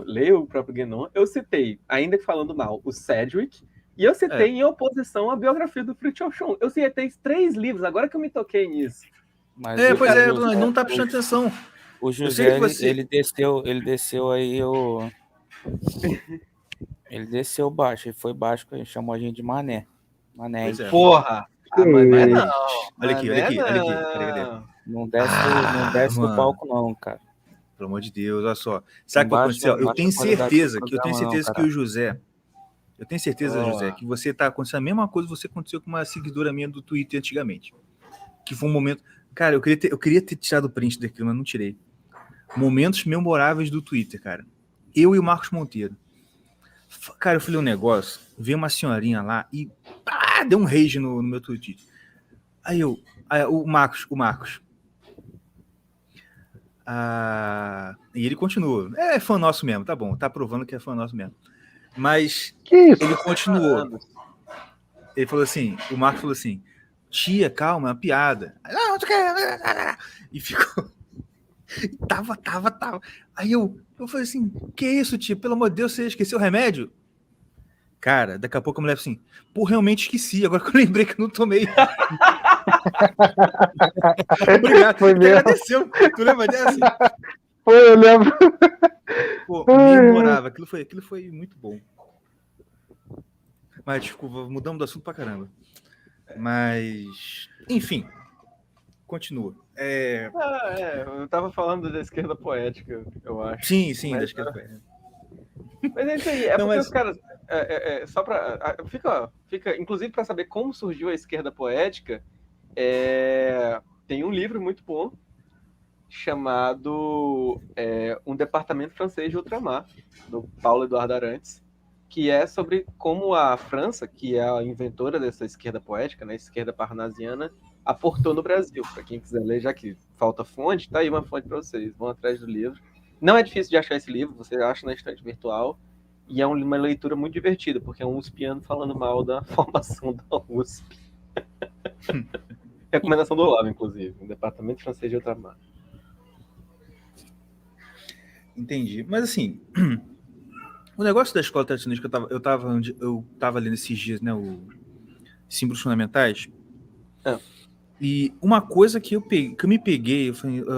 leia o próprio Guénon. Eu citei, ainda falando mal, o Sedgwick. E eu citei em oposição a biografia do Fritjof Schumann. Eu citei 3 livros, agora que eu me toquei nisso. Mas não tá prestando atenção. O José, ele desceu aí ele desceu baixo, ele foi baixo, ele chamou a gente de mané. Mané. Porra! Mané não. Olha aqui. Não desce do palco não, cara. Pelo amor de Deus, olha só. Sabe o que aconteceu? Eu tenho certeza que o José... Eu tenho certeza, José, que você tá acontecendo a mesma coisa que aconteceu com uma seguidora minha do Twitter antigamente. Que foi um momento... Cara, eu queria ter tirado o print daquilo, mas não tirei. Momentos memoráveis do Twitter, cara. Eu e o Marcos Monteiro. Cara, eu falei um negócio, veio uma senhorinha lá e deu um rage no meu Twitter. Aí o Marcos. E ele continua. É fã nosso mesmo, tá bom. Tá provando que é fã nosso mesmo. Mas ele continuou. Ele falou assim, o Marcos falou assim, tia, calma, é uma piada. E ficou... Tava. Aí eu falei assim, que isso, tia? Pelo amor de Deus, você esqueceu o remédio? Cara, daqui a pouco a mulher assim, realmente esqueci, agora que eu lembrei que eu não tomei. Obrigado, foi mesmo. Agradeceu. Tu lembra dessa? Foi, eu lembro. Memorável, aquilo foi muito bom. Mas, desculpa, mudamos do assunto pra caramba. Mas, enfim, continua. Eu tava falando da esquerda poética, eu acho. Sim, da esquerda poética. Mas é isso aí, porque os caras... só pra... Fica, inclusive, para saber como surgiu a esquerda poética, tem um livro muito bom chamado Um Departamento Francês de Ultramar, do Paulo Eduardo Arantes, que é sobre como a França, que é a inventora dessa esquerda poética, né, esquerda parnasiana, aportou no Brasil. Para quem quiser ler, já que falta fonte, tá aí uma fonte para vocês. Vão atrás do livro. Não é difícil de achar esse livro, você acha na estante virtual. E é uma leitura muito divertida, porque é um USPiano falando mal da formação da USP. Recomendação do Olavo, inclusive, no Departamento Francês de Ultramar. Entendi. Mas assim, o negócio da escola tradicionalista que eu tava lendo esses dias, né, o Símbolos Fundamentais. E uma coisa que eu me peguei, é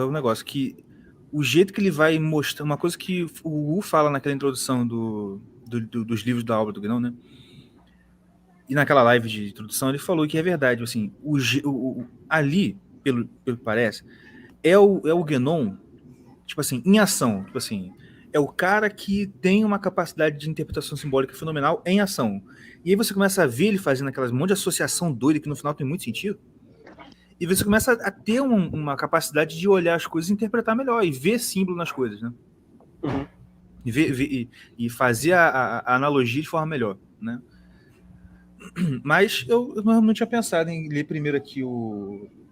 um negócio que o jeito que ele vai mostrar, uma coisa que o Wu fala naquela introdução dos livros da obra do Guénon, né? E naquela live de introdução ele falou que é verdade, assim, ali, pelo que parece, é o Guénon, tipo assim, em ação, tipo assim, é o cara que tem uma capacidade de interpretação simbólica fenomenal em ação. E aí você começa a ver ele fazendo aquelas monte de associação doida que no final tem muito sentido. E você começa a ter uma capacidade de olhar as coisas e interpretar melhor, e ver símbolo nas coisas, né? Uhum. E fazer a analogia de forma melhor, né? Mas eu não tinha pensado em ler primeiro aqui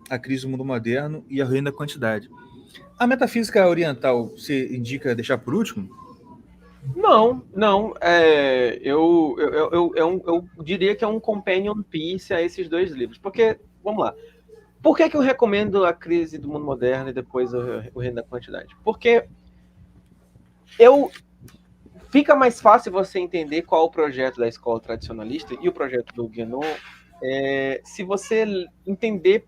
A Crise do Mundo Moderno e A Ruína da Quantidade. A metafísica oriental, você indica deixar por último? Não. Eu diria que é um companion piece a esses dois livros. Porque, vamos lá, por que eu recomendo A Crise do Mundo Moderno e depois O Reino da Quantidade? Porque fica mais fácil você entender qual é o projeto da escola tradicionalista e o projeto do Guénon se você entender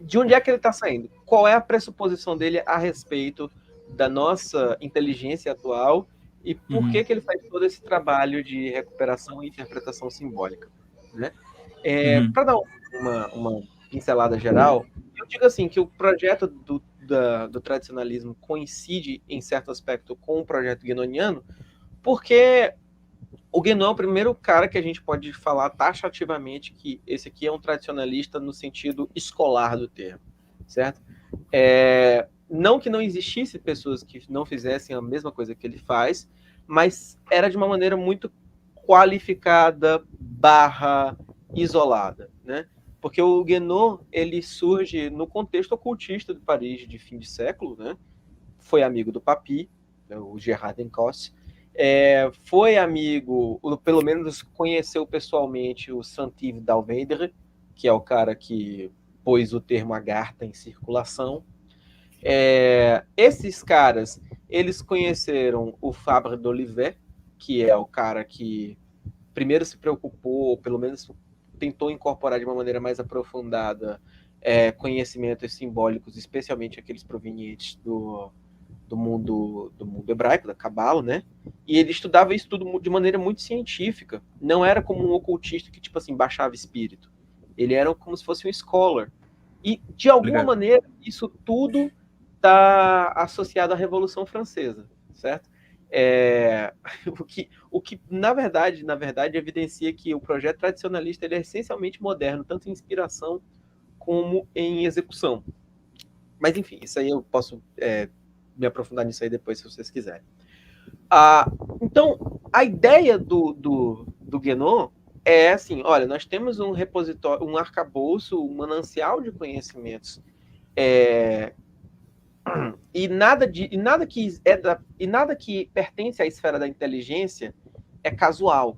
de onde é que ele está saindo, qual é a pressuposição dele a respeito da nossa inteligência atual e por que ele faz todo esse trabalho de recuperação e interpretação simbólica, né? Para dar uma pincelada geral, eu digo assim, que o projeto do tradicionalismo coincide, em certo aspecto, com o projeto guénoniano, porque o Guénon é o primeiro cara que a gente pode falar taxativamente que esse aqui é um tradicionalista no sentido escolar do termo, certo? Não que não existisse pessoas que não fizessem a mesma coisa que ele faz, mas era de uma maneira muito qualificada / isolada, né? Porque o Guénon, ele surge no contexto ocultista de Paris de fim de século, né? Foi amigo do Papy, o Gerard Encosse, foi amigo, ou pelo menos conheceu pessoalmente o Saint-Yves d'Alvèdre, que é o cara que pôs o termo Agartha em circulação. Esses caras, eles conheceram o Fabre d'Olivet, que é o cara que primeiro se preocupou, ou pelo menos tentou incorporar de uma maneira mais aprofundada conhecimentos simbólicos, especialmente aqueles provenientes do mundo hebraico, da Cabala, né? E ele estudava isso tudo de maneira muito científica. Não era como um ocultista que, tipo assim, baixava espírito. Ele era como se fosse um scholar. E, de alguma maneira, isso tudo está associado à Revolução Francesa, certo? O que na verdade, evidencia que o projeto tradicionalista ele é essencialmente moderno, tanto em inspiração como em execução. Mas, enfim, isso aí eu posso me aprofundar nisso aí depois, se vocês quiserem. Então, a ideia do Guénon é assim, olha, nós temos um repositório, um arcabouço, um manancial de conhecimentos, e nada que pertence à esfera da inteligência é casual.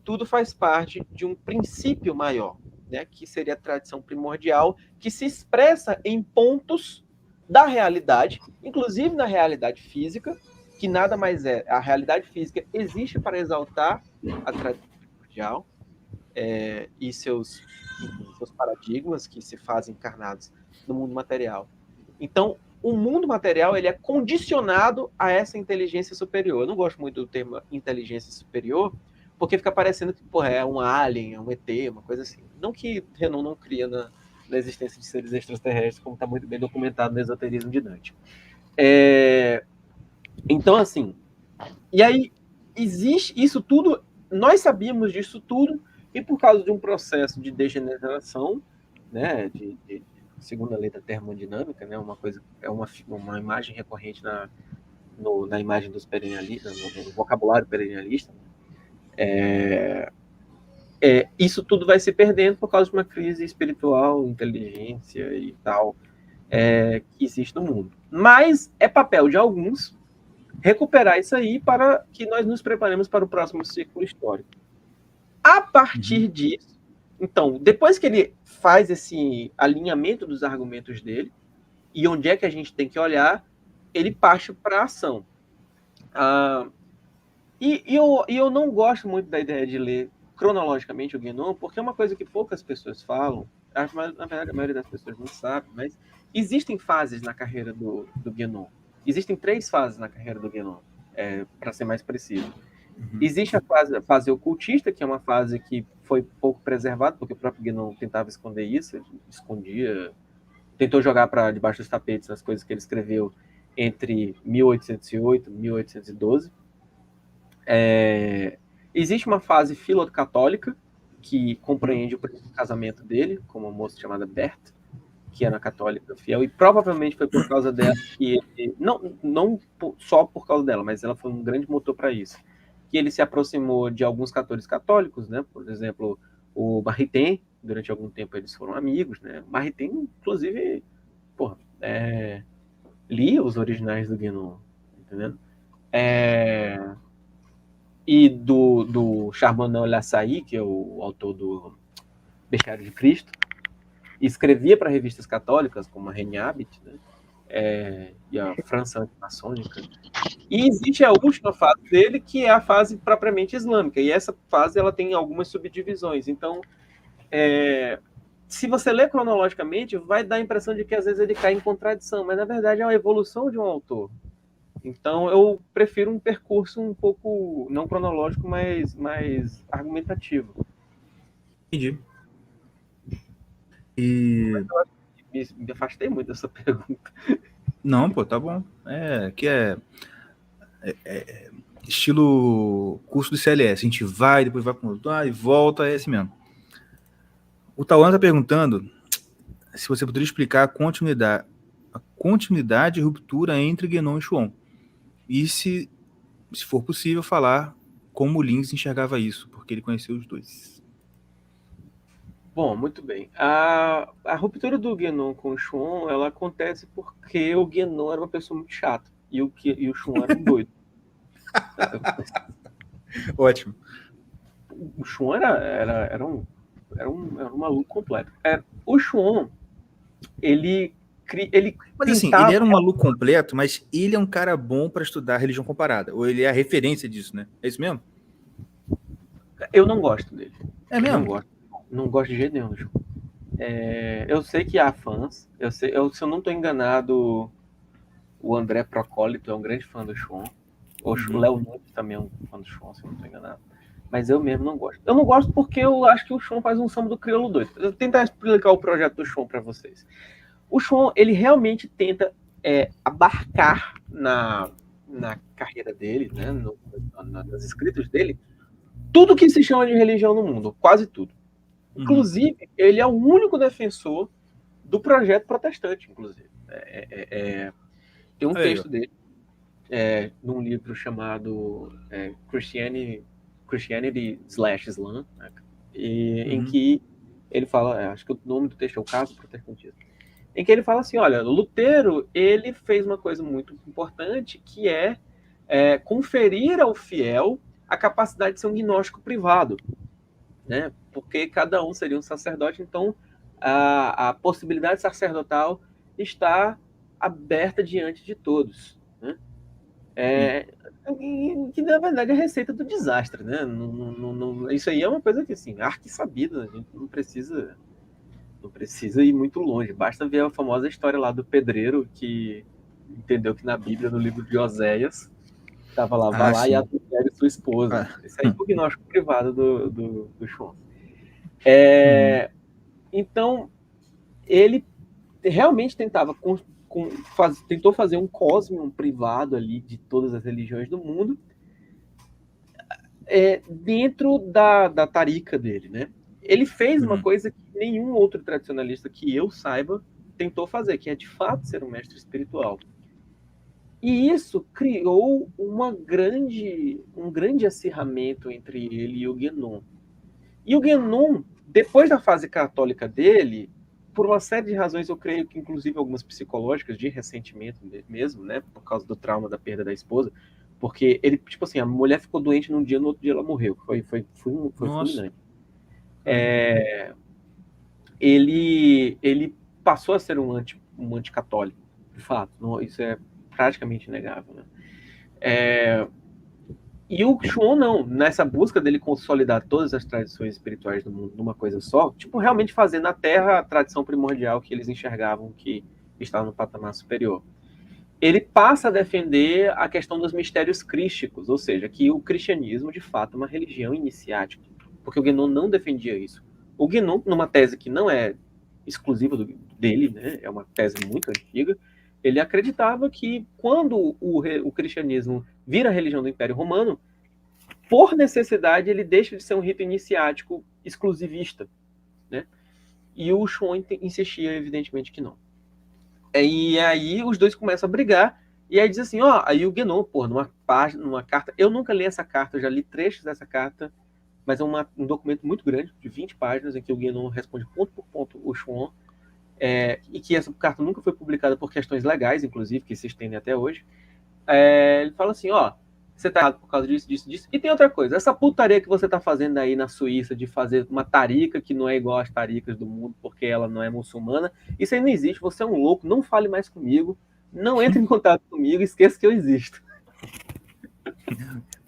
Tudo faz parte de um princípio maior, né, que seria a tradição primordial, que se expressa em pontos da realidade, inclusive na realidade física, que nada mais é. A realidade física existe para exaltar a tradição primordial e seus paradigmas que se fazem encarnados no mundo material. Então, o mundo material ele é condicionado a essa inteligência superior. Eu não gosto muito do termo inteligência superior, porque fica parecendo que é um alien, é um ET, uma coisa assim. Não que Renan não cria na existência de seres extraterrestres, como está muito bem documentado no esoterismo de Dante. Então, assim, e aí existe isso tudo, nós sabíamos disso tudo, e por causa de um processo de degeneração, né, segundo a lei da termodinâmica, né, uma coisa, uma imagem recorrente na imagem dos perennialistas, no vocabulário perennialista, isso tudo vai se perdendo por causa de uma crise espiritual, inteligência e tal, que existe no mundo. Mas é papel de alguns recuperar isso aí para que nós nos preparemos para o próximo ciclo histórico. A partir disso, então, depois que ele faz esse alinhamento dos argumentos dele, e onde é que a gente tem que olhar, ele parte para a ação. E eu não gosto muito da ideia de ler cronologicamente o Guénon, porque é uma coisa que poucas pessoas falam, na verdade a maioria das pessoas não sabe, mas existem fases na carreira do Guénon. Existem 3 fases na carreira do Guénon, para ser mais preciso. Existe a fase ocultista, que é uma fase que foi pouco preservada, porque o próprio Guénon tentava esconder isso, escondia, tentou jogar para debaixo dos tapetes as coisas que ele escreveu entre 1808 e 1812. Existe uma fase filocatólica, que compreende o primeiro casamento dele, com uma moça chamada Berthe, que era católica fiel, e provavelmente foi por causa dela que ele, não só por causa dela, mas ela foi um grande motor para isso, que ele se aproximou de alguns cantores católicos, né? Por exemplo, o Maritain, durante algum tempo eles foram amigos, né? O Maritain, inclusive, lia os originais do Guénon, entendendo? E do Charbonneau Lassailly, que é o autor do Bestiário de Cristo, escrevia para revistas católicas, como a Reine Habit, né? E a França Antimaçônica. E existe a última fase dele, que é a fase propriamente islâmica, e essa fase ela tem algumas subdivisões. Então, se você ler cronologicamente, vai dar a impressão de que às vezes ele cai em contradição, mas na verdade é uma evolução de um autor. Então, eu prefiro um percurso um pouco, não cronológico, mas mais argumentativo. Entendi. E... Me afastei muito dessa pergunta. Não, pô, tá bom. Estilo curso do CLS. A gente vai, depois vai para e volta, é assim mesmo. O Tauan tá perguntando se você poderia explicar a continuidade e ruptura entre Guénon e Chuon. E se for possível, falar como o Lins enxergava isso, porque ele conheceu os dois. Bom, muito bem. A ruptura do Guénon com o Chuon, ela acontece porque o Guénon era uma pessoa muito chata e o Chuon era um doido. Ótimo. O Chuon era um maluco completo. O Chuon, ele mas assim, ele era um maluco completo, mas ele é um cara bom para estudar religião comparada, ou ele é a referência disso, né? É isso mesmo? Eu não gosto dele. É mesmo? Não gosto de jeito nenhum do Chuon. Eu sei que há fãs, se eu não estou enganado, o André Procólito é um grande fã do Chuon, o Léo Nunes também é um fã do Chuon, se eu não estou enganado. Mas eu mesmo não gosto. Eu não gosto porque eu acho que o Chuon faz um samba do crioulo doido. Eu vou tentar explicar o projeto do Chuon para vocês. O Chuon, ele realmente tenta abarcar na carreira dele, né, nas escritos dele, tudo que se chama de religião no mundo, quase tudo. Inclusive, ele é o único defensor do projeto protestante, inclusive. Tem um texto dele, num livro chamado Christianity/Islam, né, em que ele fala, acho que o nome do texto é o Caso Protestantismo, em que ele fala assim, olha, Lutero, ele fez uma coisa muito importante, que é conferir ao fiel a capacidade de ser um gnóstico privado, né? Porque cada um seria um sacerdote, então a possibilidade sacerdotal está aberta diante de todos, né? Que na verdade é a receita do desastre, né? Isso aí é uma coisa que, assim, arquissabida, a gente não precisa ir muito longe, basta ver a famosa história lá do pedreiro que entendeu que na Bíblia, no livro de Oséias, estava lá, vai lá e adultere sua esposa. Esse aí é o gnóstico privado do Chuon. Então, ele realmente tentou fazer um cosmos privado ali de todas as religiões do mundo, dentro da tarica dele, né? Ele fez uma coisa que nenhum outro tradicionalista que eu saiba tentou fazer, que é de fato ser um mestre espiritual. E isso criou um grande acirramento entre ele e o Guénon. E o Guénon, depois da fase católica dele, por uma série de razões, eu creio que inclusive algumas psicológicas, de ressentimento mesmo, né, por causa do trauma da perda da esposa, porque ele, tipo assim, a mulher ficou doente num dia, no outro dia ela morreu. Foi fulminante. Ele passou a ser um anticatólico, de fato. Isso é praticamente inegável, né? E o Chuon não, nessa busca dele consolidar todas as tradições espirituais do mundo numa coisa só, tipo, realmente fazer na Terra a tradição primordial que eles enxergavam que estava no patamar superior. Ele passa a defender a questão dos mistérios crísticos, ou seja, que o cristianismo, de fato, é uma religião iniciática, porque o Guénon não defendia isso. O Guénon, numa tese que não é exclusiva dele, né, é uma tese muito antiga, ele acreditava que quando o cristianismo vira a religião do Império Romano, por necessidade, ele deixa de ser um rito iniciático exclusivista, né? E o Chuon insistia, evidentemente, que não. E aí os dois começam a brigar, e aí diz assim, aí o Guénon, numa carta, eu nunca li essa carta, eu já li trechos dessa carta, mas é um documento muito grande, de 20 páginas, em que o Guénon responde ponto por ponto o Chuon, e que essa carta nunca foi publicada por questões legais, inclusive, que se estendem até hoje. Ele fala assim, você tá errado por causa disso, disso, disso. E tem outra coisa, essa putaria que você tá fazendo aí na Suíça de fazer uma tarica que não é igual às taricas do mundo porque ela não é muçulmana, isso aí não existe, você é um louco, não fale mais comigo, não entre em contato comigo, esqueça que eu existo.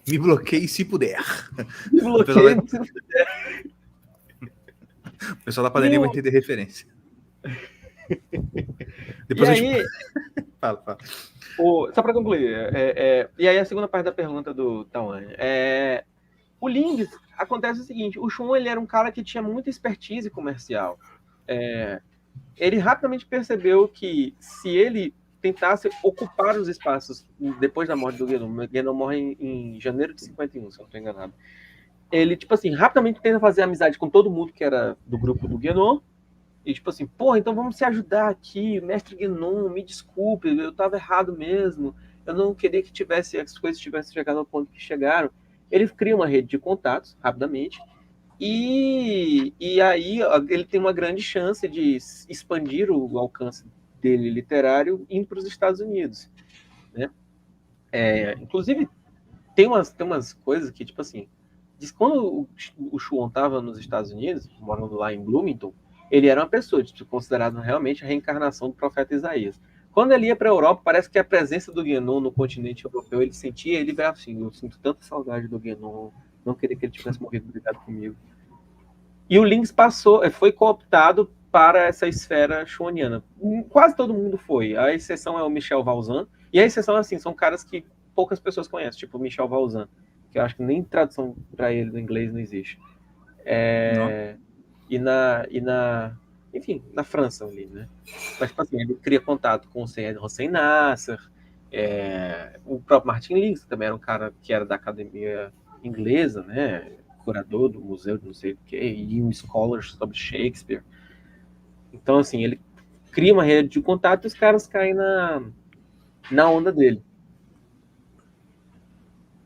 Me bloqueie se puder. Me bloqueie se puder. O pessoal da padaria vai entender referência. Depois fala. Só para concluir, e aí a segunda parte da pergunta do Tawane. O Lings, acontece o seguinte, o Chuon, ele era um cara que tinha muita expertise comercial. Ele rapidamente percebeu que se ele tentasse ocupar os espaços depois da morte do Guénon, o Guénon morre em janeiro de 51, se eu não estou enganado, ele, tipo assim, rapidamente tenta fazer amizade com todo mundo que era do grupo do Guénon, e tipo assim, então vamos se ajudar aqui, mestre Guénon, me desculpe, eu estava errado mesmo, eu não queria que as coisas tivessem chegado ao ponto que chegaram. Ele cria uma rede de contatos, rapidamente, e aí ele tem uma grande chance de expandir o alcance dele literário indo para os Estados Unidos, né? Inclusive, tem umas coisas que, tipo assim, diz quando o Chuon estava nos Estados Unidos, morando lá em Bloomington, ele era uma pessoa considerada realmente a reencarnação do profeta Isaías. Quando ele ia para a Europa, parece que a presença do Guénon no continente europeu, ele veio assim, eu sinto tanta saudade do Guénon, não queria que ele tivesse morrido brigado comigo. E o Lings foi cooptado para essa esfera chuoniana. Quase todo mundo foi. A exceção é o Michel Valzan, e a exceção, assim, são caras que poucas pessoas conhecem, tipo o Michel Valzan, que eu acho que nem tradução para ele no inglês não existe. Enfim, na França ali, né? Mas, tipo assim, ele cria contato com o Seyed Hossein Nasser, o próprio Martin Lings, que também era um cara que era da academia inglesa, né? Curador do museu de não sei o que, e um scholar sobre Shakespeare. Então, assim, ele cria uma rede de contato e os caras caem na onda dele.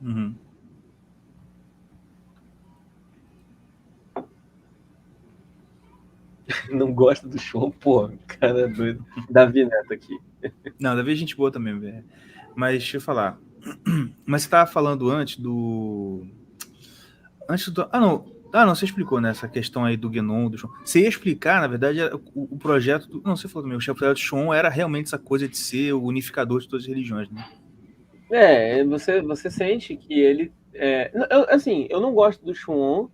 Uhum. Não gosta do show, cara é doido. Davi Neto aqui. Não, Davi é gente boa também, velho. Mas deixa eu falar. Mas você tava falando antes do... não, você explicou, né, essa questão aí do Guénon, do Chuon. Você ia explicar, na verdade, o projeto... Não, você falou também, o projeto do Chuon era realmente essa coisa de ser o unificador de todas as religiões, né? Você sente que ele... eu não gosto do Chuon,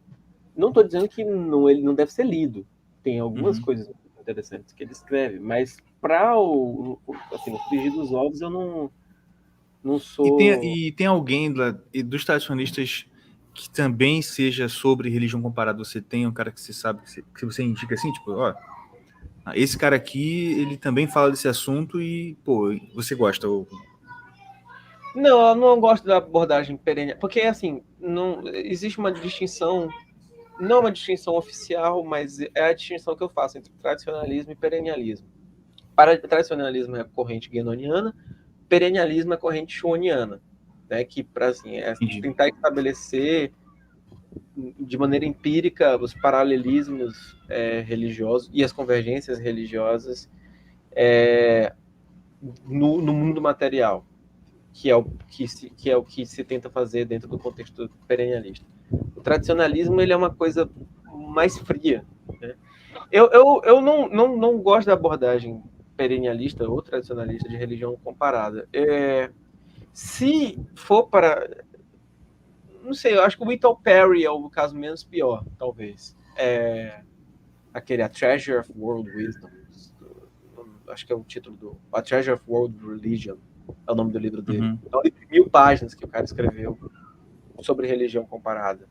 não tô dizendo que ele não deve ser lido. Tem algumas coisas interessantes que ele escreve, mas para no frigir dos ovos eu não sou... E tem alguém dos tradicionalistas que também seja sobre religião comparada? Você tem um cara que você sabe, que você indica assim, tipo, esse cara aqui, ele também fala desse assunto e, você gosta? Não, eu não gosto da abordagem perene, porque, assim, não existe uma distinção, não uma distinção oficial, mas é a distinção que eu faço entre tradicionalismo e perennialismo. Tradicionalismo é a corrente guénoniana, perennialismo é a corrente schwanniana, né, que para assim, tentar estabelecer de maneira empírica os paralelismos religiosos e as convergências religiosas no mundo material, que é o que se tenta fazer dentro do contexto perennialista. O tradicionalismo ele é uma coisa mais fria, né? Eu não gosto da abordagem perennialista ou tradicionalista de religião comparada. Se for para... Não sei, eu acho que o Whittle Perry é o caso menos pior, talvez. Aquele A Treasure of World Wisdom. Acho que é o título do... A Treasure of World Religion é o nome do livro dele. É um livro de 1000 páginas que o cara escreveu sobre religião comparada.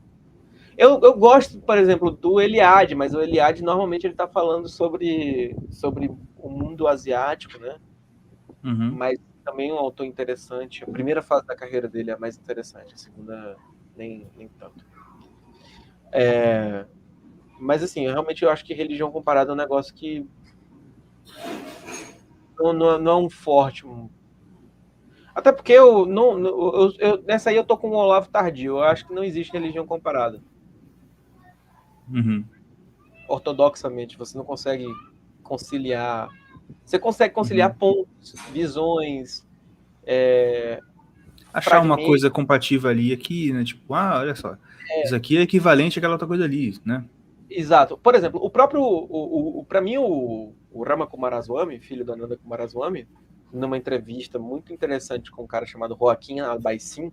Eu gosto, por exemplo, do Eliade, mas o Eliade normalmente ele está falando sobre o mundo asiático, né? Mas também é um autor interessante. A primeira fase da carreira dele é a mais interessante, a segunda nem tanto. Mas assim, realmente eu acho que religião comparada é um negócio que não é um forte. Até porque nessa aí eu tô com o Olavo Tardio. Eu acho que não existe religião comparada. Ortodoxamente, você não consegue conciliar. Você consegue conciliar pontos, visões, achar uma coisa compatível ali aqui, né? Tipo, olha só, isso aqui é equivalente àquela outra coisa ali, né? Exato. Por exemplo, o próprio, para mim, o Rama Kumaraswamy, filho da Nanda Kumaraswamy, numa entrevista muito interessante com um cara chamado Joaquim Albaicin,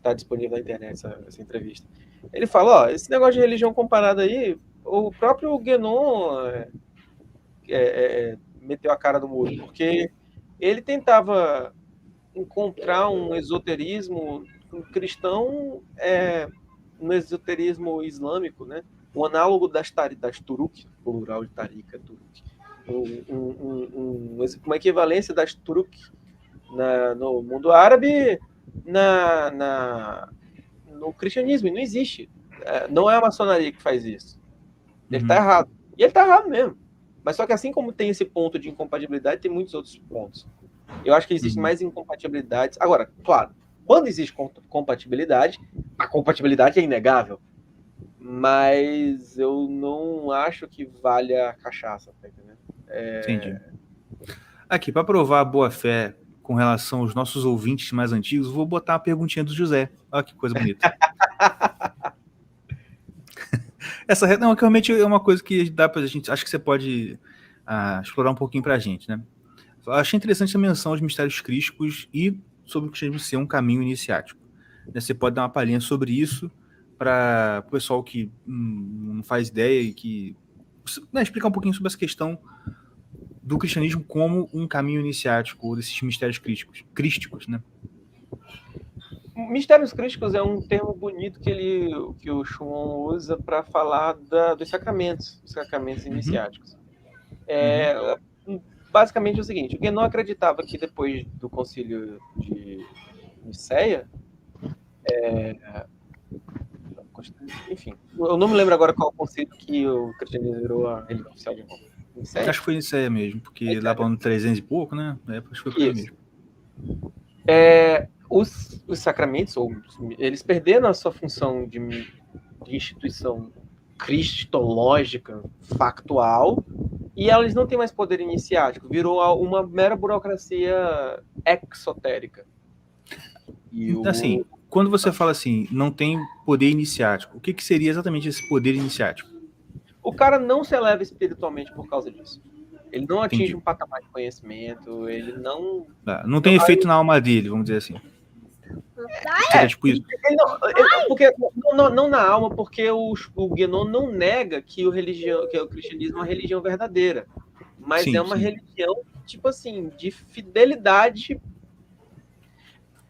tá disponível na internet essa entrevista. Ele fala, esse negócio de religião comparada aí, o próprio Guénon meteu a cara no muro, porque ele tentava encontrar um esoterismo cristão no esoterismo islâmico, né? O análogo das Turuk, plural de Tarika, Turuk. Uma equivalência das Turuk no mundo árabe no cristianismo, e não existe. Não é a maçonaria que faz isso. Ele está errado. E ele está errado mesmo. Mas só que assim como tem esse ponto de incompatibilidade, tem muitos outros pontos. Eu acho que existem mais incompatibilidades. Agora, claro, quando existe compatibilidade, a compatibilidade é inegável. Mas eu não acho que valha a cachaça, tá entendendo? Entendi. Aqui, para provar a boa-fé com relação aos nossos ouvintes mais antigos, vou botar uma perguntinha do José. Olha que coisa bonita. Essa não, que realmente é uma coisa que dá pra gente... Acho que você pode explorar um pouquinho pra gente, né? Eu achei interessante a menção aos mistérios crísticos e sobre o cristianismo ser um caminho iniciático. Você pode dar uma palhinha sobre isso para o pessoal que não faz ideia e que... explicar um pouquinho sobre essa questão do cristianismo como um caminho iniciático, desses mistérios crísticos, né? Mistérios crísticos é um termo bonito que o Schwann usa para falar dos sacramentos iniciáticos. Basicamente é o seguinte, o Guénon acreditava que depois do concílio de Nicéia, enfim, eu não me lembro agora qual concílio que o cristianismo virou a religião oficial de Roma. Acho que foi Nicéia mesmo, porque lá para 300 e pouco, né? Acho que foi por aí mesmo. Os sacramentos, eles perderam a sua função de instituição cristológica, factual, e eles não têm mais poder iniciático, virou uma mera burocracia exotérica. Assim, quando você fala assim, não tem poder iniciático, o que seria exatamente esse poder iniciático? O cara não se eleva espiritualmente por causa disso. Ele não atinge um patamar de conhecimento, ele não... Não tem efeito na alma dele, vamos dizer assim. Tipo isso. Não na alma, porque o Guénon não nega que o cristianismo é uma religião verdadeira, mas é uma religião, tipo assim, de fidelidade.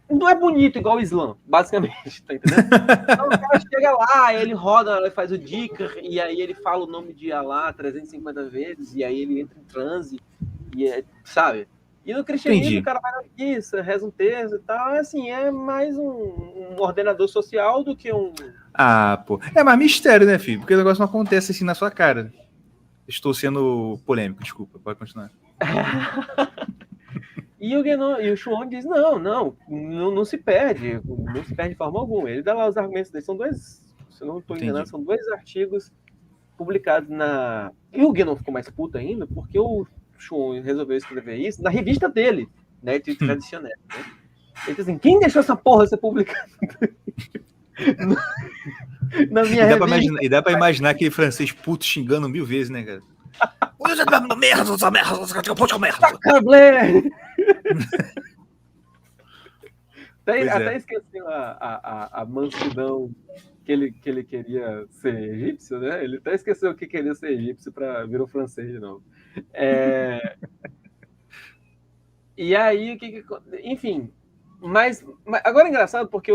Não é bonito igual o Islã, basicamente, tá entendendo? Então o cara chega lá, ele roda, ele faz o dhikr, e aí ele fala o nome de Allah 350 vezes, e aí ele entra em transe, sabe? E no cristianismo o cara vai na missa, reza um texto e tal, assim, é mais um ordenador social do que um... Pô. É mais mistério, né, filho? Porque o negócio não acontece assim na sua cara. Estou sendo polêmico, desculpa, pode continuar. E o Guénon, e o Chuon diz, não se perde, não se perde de forma alguma. Ele dá lá os argumentos dele, são dois, se eu não estou enganado, são 2 artigos publicados na... E o Guénon ficou mais puto ainda, porque o Chuon resolveu escrever isso na revista dele, né, de tradicional. Né? Ele diz assim, quem deixou essa porra ser publicada? Na minha revista. E dá pra imaginar aquele francês puto xingando 1000 vezes, né, cara? Até esqueceu a mansidão que ele queria ser egípcio, né? Ele até esqueceu que queria ser egípcio para virou francês de novo. E aí, enfim. Mas agora é engraçado, porque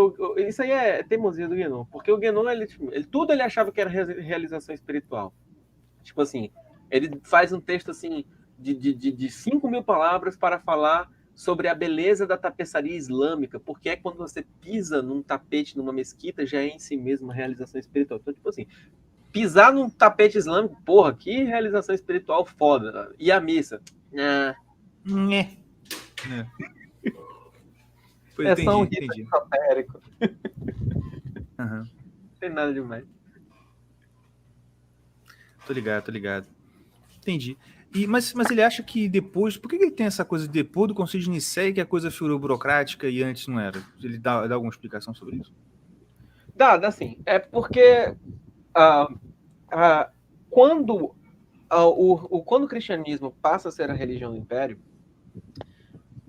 isso aí é teimosia do Guénon. Porque o Guénon, tudo ele achava que era realização espiritual. Tipo assim, ele faz um texto assim de 5.000 palavras para falar sobre a beleza da tapeçaria islâmica, porque é quando você pisa num tapete numa mesquita, já é em si mesmo uma realização espiritual. Então, tipo assim, pisar num tapete islâmico, porra, que realização espiritual foda. E a missa? É só um rito esotérico. Uhum. Não tem nada demais. Tô ligado. Entendi. Mas ele acha que depois... Por que ele tem essa coisa depois do Concílio de Nicéia que a coisa virou burocrática e antes não era? Ele dá alguma explicação sobre isso? Dá sim. É porque quando o cristianismo passa a ser a religião do império,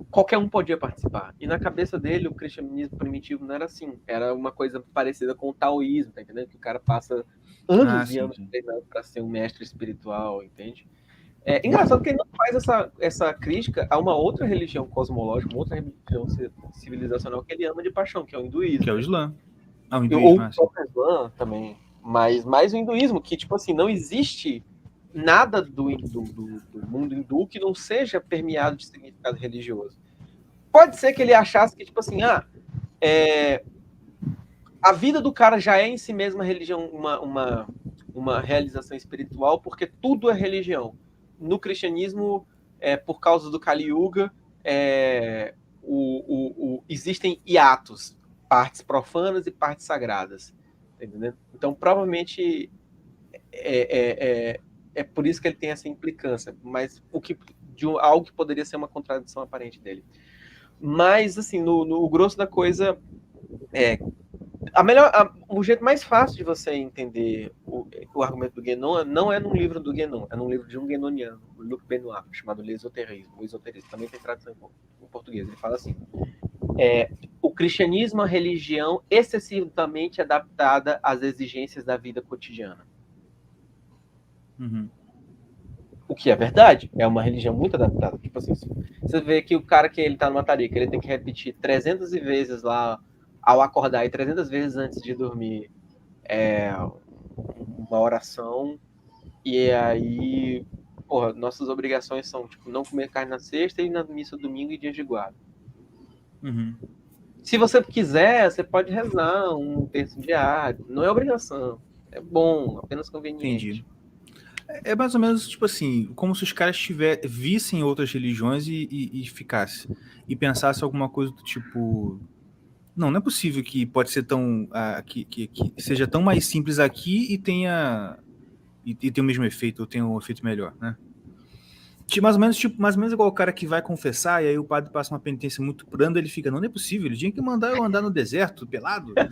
qualquer um podia participar. E na cabeça dele, o cristianismo primitivo não era assim. Era uma coisa parecida com o taoísmo, tá entendendo? Que o cara passa anos e anos treinando para ser um mestre espiritual, entende? É engraçado que ele não faz essa crítica a uma outra religião cosmológica, uma outra religião civilizacional que ele ama de paixão, que é o hinduísmo. Que é o Islã. O hinduísmo, ou o Islã também. Mas mais o hinduísmo, que, tipo assim, não existe nada do mundo hindu que não seja permeado de significado religioso. Pode ser que ele achasse que, tipo assim, a vida do cara já é em si mesma religião, uma realização espiritual, porque tudo é religião. No cristianismo, por causa do Kali Yuga, existem hiatos, partes profanas e partes sagradas. Tá entendendo? Então, provavelmente, é por isso que ele tem essa implicância, mas algo que poderia ser uma contradição aparente dele. Mas, assim, no grosso da coisa, o jeito mais fácil de você entender o argumento do Guénon não é num livro do Guénon, é num livro de um guénoniano, o Luc Benoit, chamado L'Esotérisme. O esoterismo também tem tradução em português. Ele fala assim: o cristianismo é uma religião excessivamente adaptada às exigências da vida cotidiana. Uhum. O que é verdade, é uma religião muito adaptada. Tipo assim, você vê que o cara que ele tá numa tarica, ele tem que repetir 300 vezes lá ao acordar e 300 vezes antes de dormir uma oração, e aí, porra, nossas obrigações são, tipo, não comer carne na sexta e na missa domingo e dias de guarda. Uhum. Se você quiser, você pode rezar um terço diário, não é obrigação, é bom, apenas conveniente. Entendi. É mais ou menos, tipo assim, como se os caras vissem outras religiões e ficassem, e pensassem alguma coisa do tipo... Não é possível que pode ser tão... que seja tão mais simples aqui e tenha o mesmo efeito, ou tenha um efeito melhor, né? Mais ou menos igual o cara que vai confessar e aí o padre passa uma penitência muito branda, ele fica, não é possível, ele tinha que mandar eu andar no deserto, pelado, né?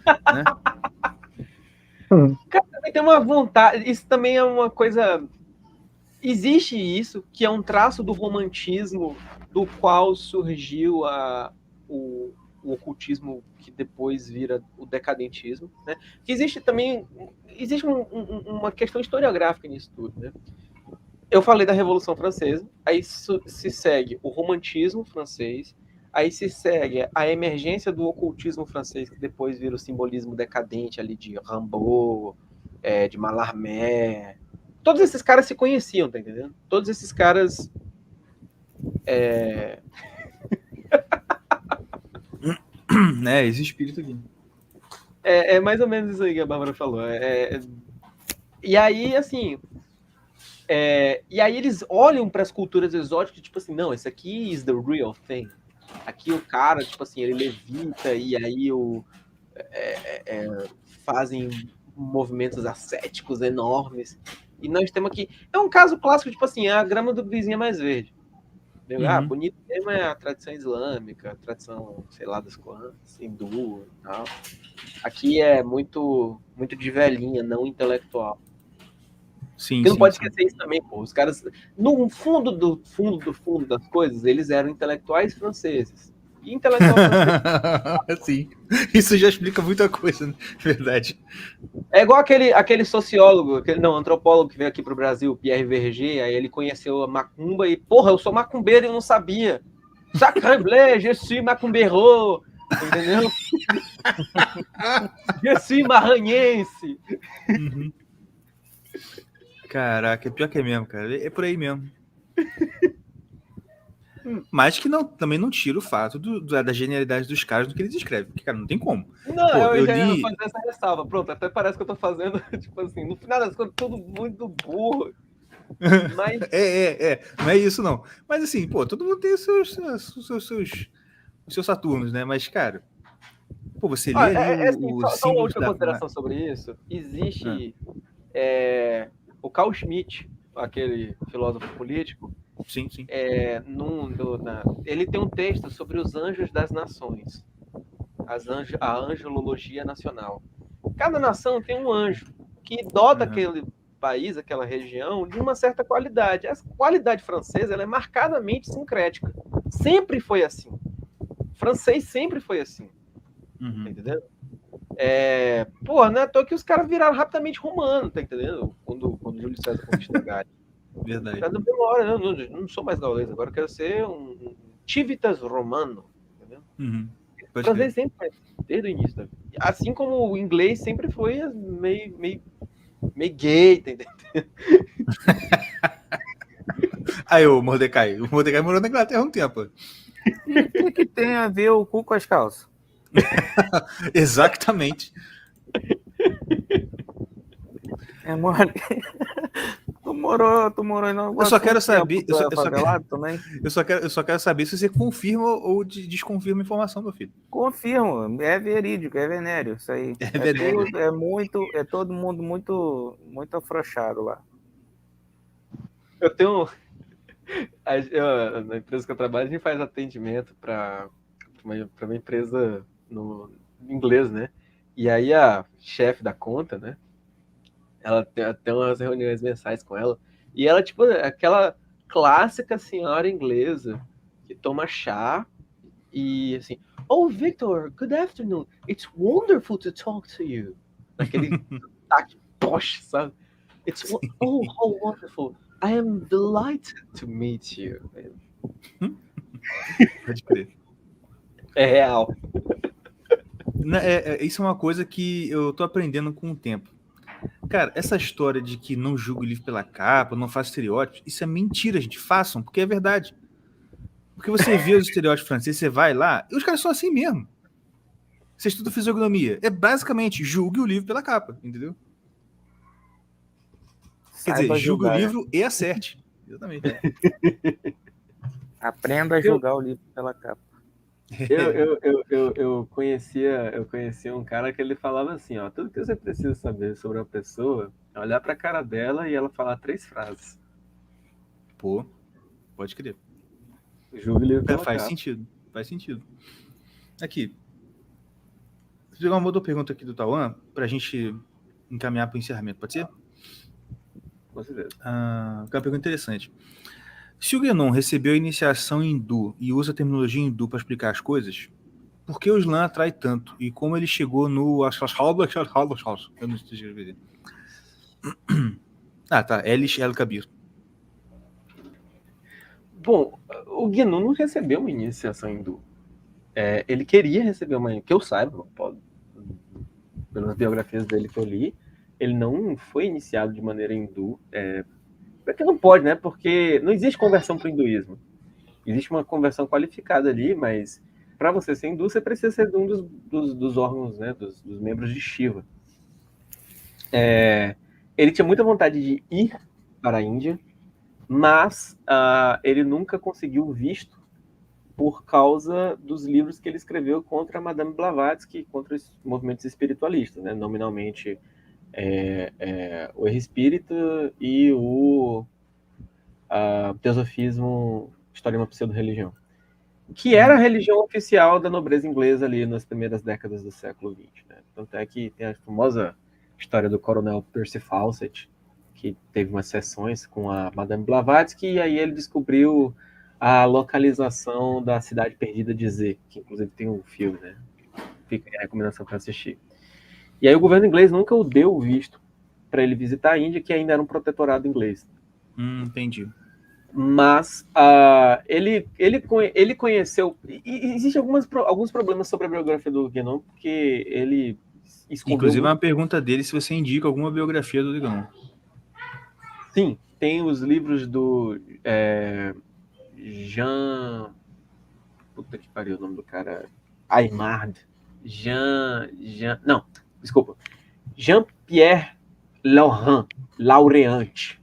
Cara, também tem uma vontade, isso também é uma coisa... Existe isso, que é um traço do romantismo do qual surgiu o ocultismo que depois vira o decadentismo, né? Que existe uma questão historiográfica nisso tudo, né? Eu falei da Revolução Francesa, aí se segue o romantismo francês, aí se segue a emergência do ocultismo francês, que depois vira o simbolismo decadente ali de Rimbaud, de Mallarmé. Todos esses caras se conheciam, tá entendendo? Todos esses caras... esse espírito aqui. É mais ou menos isso aí que a Bárbara falou. E aí, assim... E aí eles olham para as culturas exóticas, tipo assim, não, esse aqui is the real thing. Aqui o cara, tipo assim, ele levita e aí fazem movimentos ascéticos enormes. E nós temos aqui... É um caso clássico, tipo assim, a grama do vizinho é mais verde. Bonito mesmo é a tradição islâmica, a tradição, sei lá, das quantas, hindu e tal. Aqui é muito, muito de velhinha, não intelectual. Sim, Porque não pode esquecer isso também, pô. Os caras, no fundo das coisas, eles eram intelectuais franceses. E intelectual francês... Sim, isso já explica muita coisa, né? Verdade. É igual aquele sociólogo, antropólogo que veio aqui pro Brasil, Pierre Verger, aí ele conheceu a macumba e, porra, eu sou macumbeiro e não sabia. Sacramblé, je suis macumbeiro, entendeu? Je suis maranhense. Uhum. Caraca, pior que é mesmo, cara. É por aí mesmo. Mas que também não tira o fato da genialidade dos caras do que eles escrevem. Porque, cara, não tem como. Não, eu já ia fazer essa ressalva. Pronto, até parece que eu tô fazendo, tipo assim, no final das contas, tudo muito burro. Mas... Não é isso, não. Mas assim, pô, todo mundo tem os seus Saturnos, né? Mas, cara, pô, você lê ali só uma última consideração sobre isso. Existe o Carl Schmitt, aquele filósofo político. Sim. Ele tem um texto sobre os anjos das nações, a angelologia nacional. Cada nação tem um anjo que dota aquele país, aquela região, de uma certa qualidade. A qualidade francesa ela é marcadamente sincrética. Sempre foi assim. O francês sempre foi assim. Tá entendendo? Não é à toa que os caras viraram rapidamente romano, tá entendendo? Quando Júlio César conquistou a Gália. Verdade. Não sou mais gaulês, agora eu quero ser um civitas romano. Entendeu? O francês sempre foi, desde o início da vida. Assim como o inglês sempre foi meio gay, tá entendendo? Aí o Mordecai morou na Inglaterra há um tempo. O que tem a ver o cu com as calças? Exatamente. Tu morou em Nova Eu só quero saber. Eu só quero saber se você confirma ou desconfirma a informação, meu filho. Confirmo, é verídico, é venéreo isso aí. É todo mundo muito, muito afrouxado lá. Eu tenho. Na empresa que eu trabalho, a gente faz atendimento para uma empresa no inglês, né? E aí a chefe da conta, né? Ela tem umas reuniões mensais com ela. E ela, tipo, aquela clássica senhora inglesa que toma chá e assim, oh, Victor, good afternoon. It's wonderful to talk to you. Aquele sotaque posh, sabe? Oh, how wonderful. I am delighted to meet you. Pode crer. É real. Isso é uma coisa que eu tô aprendendo com o tempo. Cara, essa história de que não julga o livro pela capa, não faz estereótipos, isso é mentira, gente. Façam, porque é verdade. Porque você vê os estereótipos franceses, você vai lá, e os caras são assim mesmo. Você estuda fisionomia. É basicamente, julgue o livro pela capa, entendeu? Quer dizer, julgue o livro e acerte. Exatamente. Aprenda a julgar o livro pela capa. Eu conhecia um cara que ele falava assim, ó, tudo que você precisa saber sobre uma pessoa é olhar pra cara dela e ela falar 3 frases. Pô, pode crer. Julgue o livro pela faz capa. sentido. Aqui. Vou pegar uma outra pergunta aqui do Tauan pra gente encaminhar para o encerramento, pode ser? Com certeza. Uma pergunta interessante. Se o Guénon recebeu a iniciação hindu e usa a terminologia hindu para explicar as coisas, por que o Islã atrai tanto? E como ele chegou no... Eu não sei escrever. Tá. El Kabir. Bom, o Guénon não recebeu uma iniciação hindu. Ele queria receber uma... Que eu saiba, pelas biografias dele que eu li, ele não foi iniciado de maneira hindu. Porque não pode, né? Porque não existe conversão para o hinduísmo. Existe uma conversão qualificada ali, mas para você ser hindu, você precisa ser de um dos órgãos, né? Dos membros de Shiva. Ele tinha muita vontade de ir para a Índia, mas ele nunca conseguiu visto por causa dos livros que ele escreveu contra a Madame Blavatsky, contra os movimentos espiritualistas, né? Nominalmente o Erro Espírita e o Teosofismo, História de uma Pseudo-Religião, que era a religião oficial da nobreza inglesa ali nas primeiras décadas do século XX. Né? Tanto é que tem a famosa história do coronel Percy Fawcett, que teve umas sessões com a Madame Blavatsky, e aí ele descobriu a localização da cidade perdida de Z, que inclusive tem um filme, né? Fica aí a recomendação para assistir. E aí o governo inglês nunca o deu visto para ele visitar a Índia, que ainda era um protetorado inglês. Entendi. Mas ele conheceu... Existem alguns problemas sobre a biografia do Guénon, porque ele escondeu... Inclusive, uma pergunta dele se você indica alguma biografia do Guénon. Sim, tem os livros do Jean... Puta que pariu o nome do cara. Aymard. Não, desculpa. Jean-Pierre Laureant.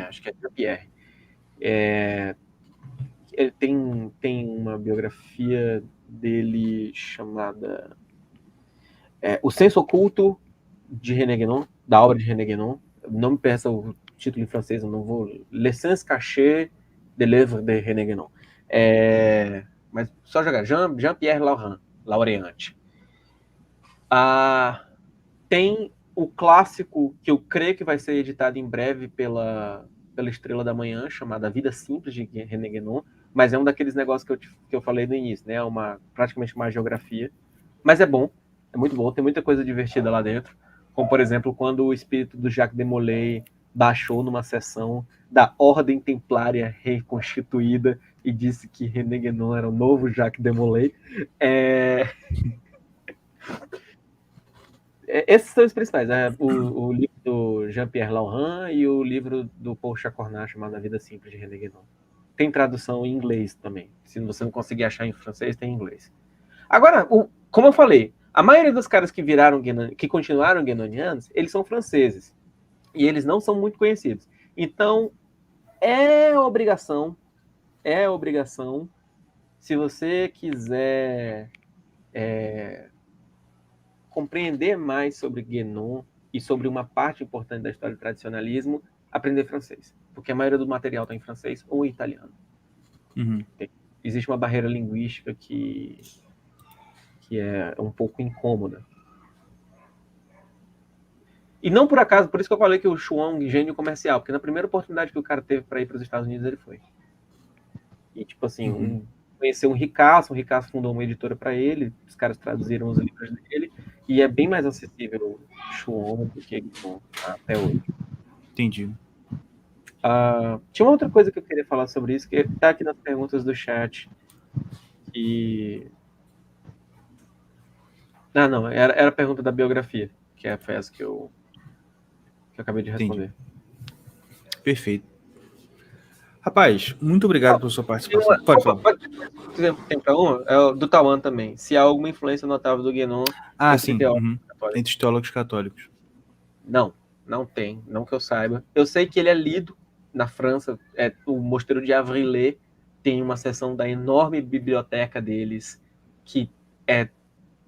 Acho que é Jean-Pierre. Ele tem uma biografia dele chamada O Senso Oculto de René Guénon, da obra de René Guénon. Não me peça o título em francês, eu não vou... L'essence cachée de l'œuvre de René Guénon. Mas só jogar Jean-Pierre Laureant. Tem o clássico que eu creio que vai ser editado em breve pela Estrela da Manhã, chamada Vida Simples de René Guénon, mas é um daqueles negócios que eu falei no início, né? Praticamente uma geografia, mas é bom, é muito bom, tem muita coisa divertida lá dentro, como por exemplo quando o espírito do Jacques de Molay baixou numa sessão da Ordem Templária reconstituída e disse que René Guénon era o novo Jacques de Molay. Esses são os principais, o livro do Jean-Pierre Laureant e o livro do Paul Chacornat, chamado A Vida Simples de René Guénon. Tem tradução em inglês também. Se você não conseguir achar em francês, tem em inglês. Agora, como eu falei, a maioria dos caras que continuaram guénonianos, eles são franceses. E eles não são muito conhecidos. Então, é obrigação, se você quiser compreender mais sobre Guénon e sobre uma parte importante da história do tradicionalismo, aprender francês. Porque a maioria do material está em francês ou em italiano. Existe uma barreira linguística que é um pouco incômoda. E não por acaso, por isso que eu falei que o Chuang, gênio comercial, porque na primeira oportunidade que o cara teve para ir para os Estados Unidos, ele foi. E tipo assim, conheceu um ricaço fundou uma editora para ele, os caras traduziram os livros dele, e é bem mais acessível o Chuang do que Guénon até hoje. Entendi. Tinha uma outra coisa que eu queria falar sobre isso, que está aqui nas perguntas do chat. Não, era a pergunta da biografia, que foi essa que eu acabei de responder. Entendi. Perfeito. Rapaz, muito obrigado pela sua participação. Pode falar. Tem para um? É o do Tawan também. Se há alguma influência notável do Guénon sim. Entre os teólogos católicos. Não tem. Não que eu saiba. Eu sei que ele é lido na França. O Mosteiro de Avrillé tem uma seção da enorme biblioteca deles que é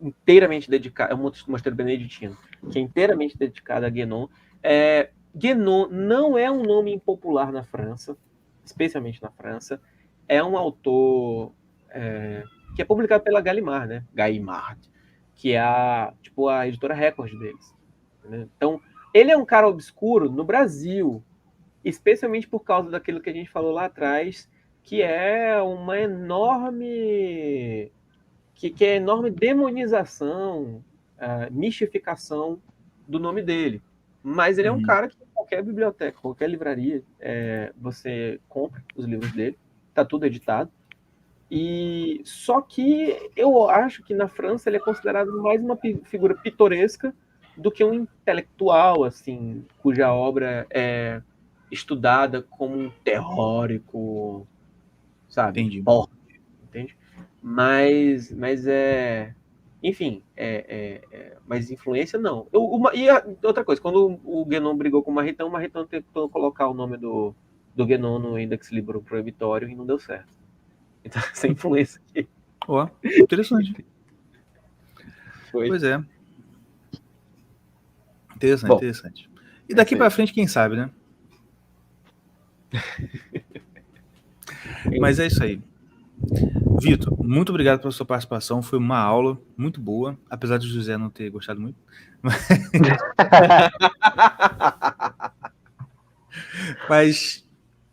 inteiramente dedicada... É um mosteiro beneditino, que é inteiramente dedicado a Guénon. Guénon não é um nome impopular na França, especialmente na França. É um autor que é publicado pela Gallimard, né? Gallimard, que é a editora Record deles. Né? Então, ele é um cara obscuro no Brasil, especialmente por causa daquilo que a gente falou lá atrás, que é uma enorme... que é enorme demonização, mistificação do nome dele. Mas ele é um cara que em qualquer biblioteca, qualquer livraria, você compra os livros dele, tá tudo editado. E só que eu acho que na França ele é considerado mais uma figura pitoresca do que um intelectual, assim, cuja obra é estudada como um teórico, sabe? Entendi. Entende? Mas Enfim, mas influência não. Outra coisa, quando o Guénon brigou com o Marritão tentou colocar o nome do Guénon no Index Libro Proibitório e não deu certo. Então, essa influência aqui. Ó, interessante. Pois é. Interessante. E daqui pra frente, quem sabe, né? Mas é isso aí. Vitor, muito obrigado pela sua participação. Foi uma aula muito boa, apesar de o José não ter gostado muito. Mas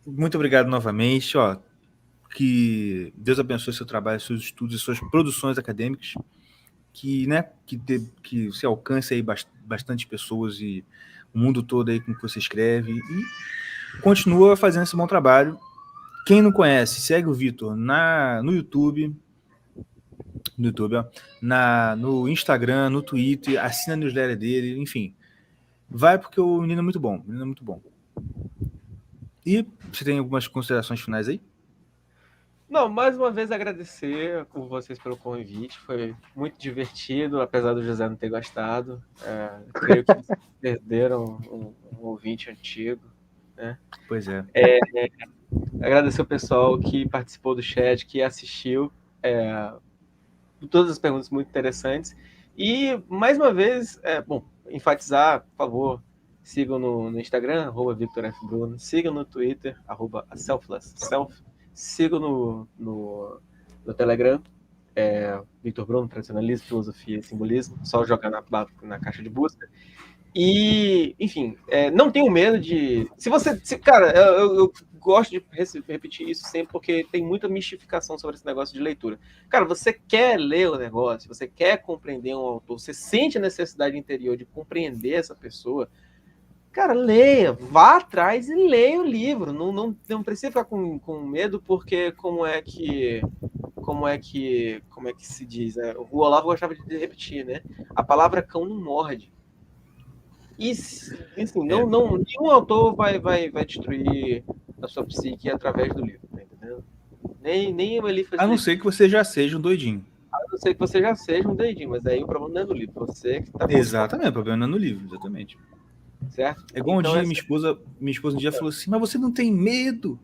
muito obrigado novamente. Ó, que Deus abençoe seu trabalho, seus estudos e suas produções acadêmicas. Que você alcance aí bastante pessoas e o mundo todo aí com que você escreve. E continua fazendo esse bom trabalho. Quem não conhece, segue o Vitor no YouTube, ó, no Instagram, no Twitter, assina a newsletter dele, enfim. Vai porque o menino é muito bom, E você tem algumas considerações finais aí? Não, mais uma vez agradecer por vocês pelo convite, foi muito divertido, apesar do José não ter gostado. Creio que vocês perderam um ouvinte antigo, né? Pois é. Agradecer o pessoal que participou do chat, que assistiu, todas as perguntas muito interessantes. E, mais uma vez, enfatizar, por favor, sigam no Instagram, @VictorFBruno, sigam no Twitter, @selflessself, sigam no Telegram, Victor Bruno, Tradicionalismo, Filosofia e Simbolismo, só jogar na caixa de busca. E, enfim, não tenho medo de... Cara, eu gosto de repetir isso sempre, porque tem muita mistificação sobre esse negócio de leitura. Cara, você quer ler o negócio, você quer compreender um autor, você sente a necessidade interior de compreender essa pessoa, cara, leia, vá atrás e leia o livro. Não precisa ficar com medo, porque como é que se diz, né? O Olavo gostava de repetir, né? A palavra cão não morde. E, assim, nenhum autor vai destruir a sua psique através do livro, tá entendendo? Nem ele faz. A não ser que você já seja um doidinho. A não ser que você já seja um doidinho, mas aí o problema não é no livro, você que tá... Exatamente, o problema não é no livro, exatamente. Certo? É igual então, um dia, minha esposa um dia falou assim, mas você não tem medo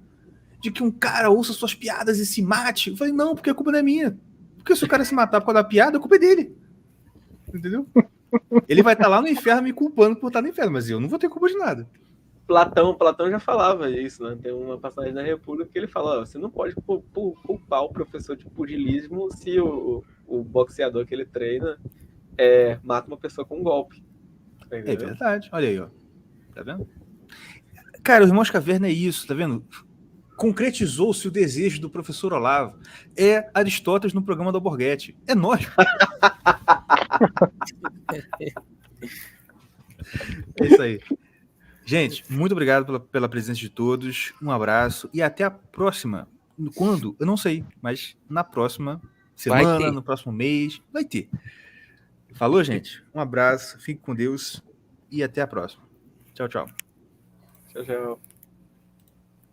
de que um cara ouça suas piadas e se mate? Eu falei, não, porque a culpa não é minha. Porque se o cara se matar por causa da piada, a culpa é dele. Entendeu? Ele vai estar lá no inferno me culpando por estar no inferno, mas eu não vou ter culpa de nada. Platão já falava isso, né? Tem uma passagem da República que ele fala, você não pode culpar o professor de pugilismo se o boxeador que ele treina mata uma pessoa com um golpe. Entendeu? É verdade, olha aí, ó. Tá vendo? Cara, o Irmãos Caverna é isso, tá vendo? Concretizou-se o desejo do professor Olavo. É Aristóteles no programa do Alborguete. É nós. É isso aí. Gente, muito obrigado pela presença de todos. Um abraço e até a próxima. Quando? Eu não sei, mas na próxima semana, no próximo mês, vai ter. Falou, gente? Um abraço, fique com Deus e até a próxima. Tchau, tchau. Tchau, tchau.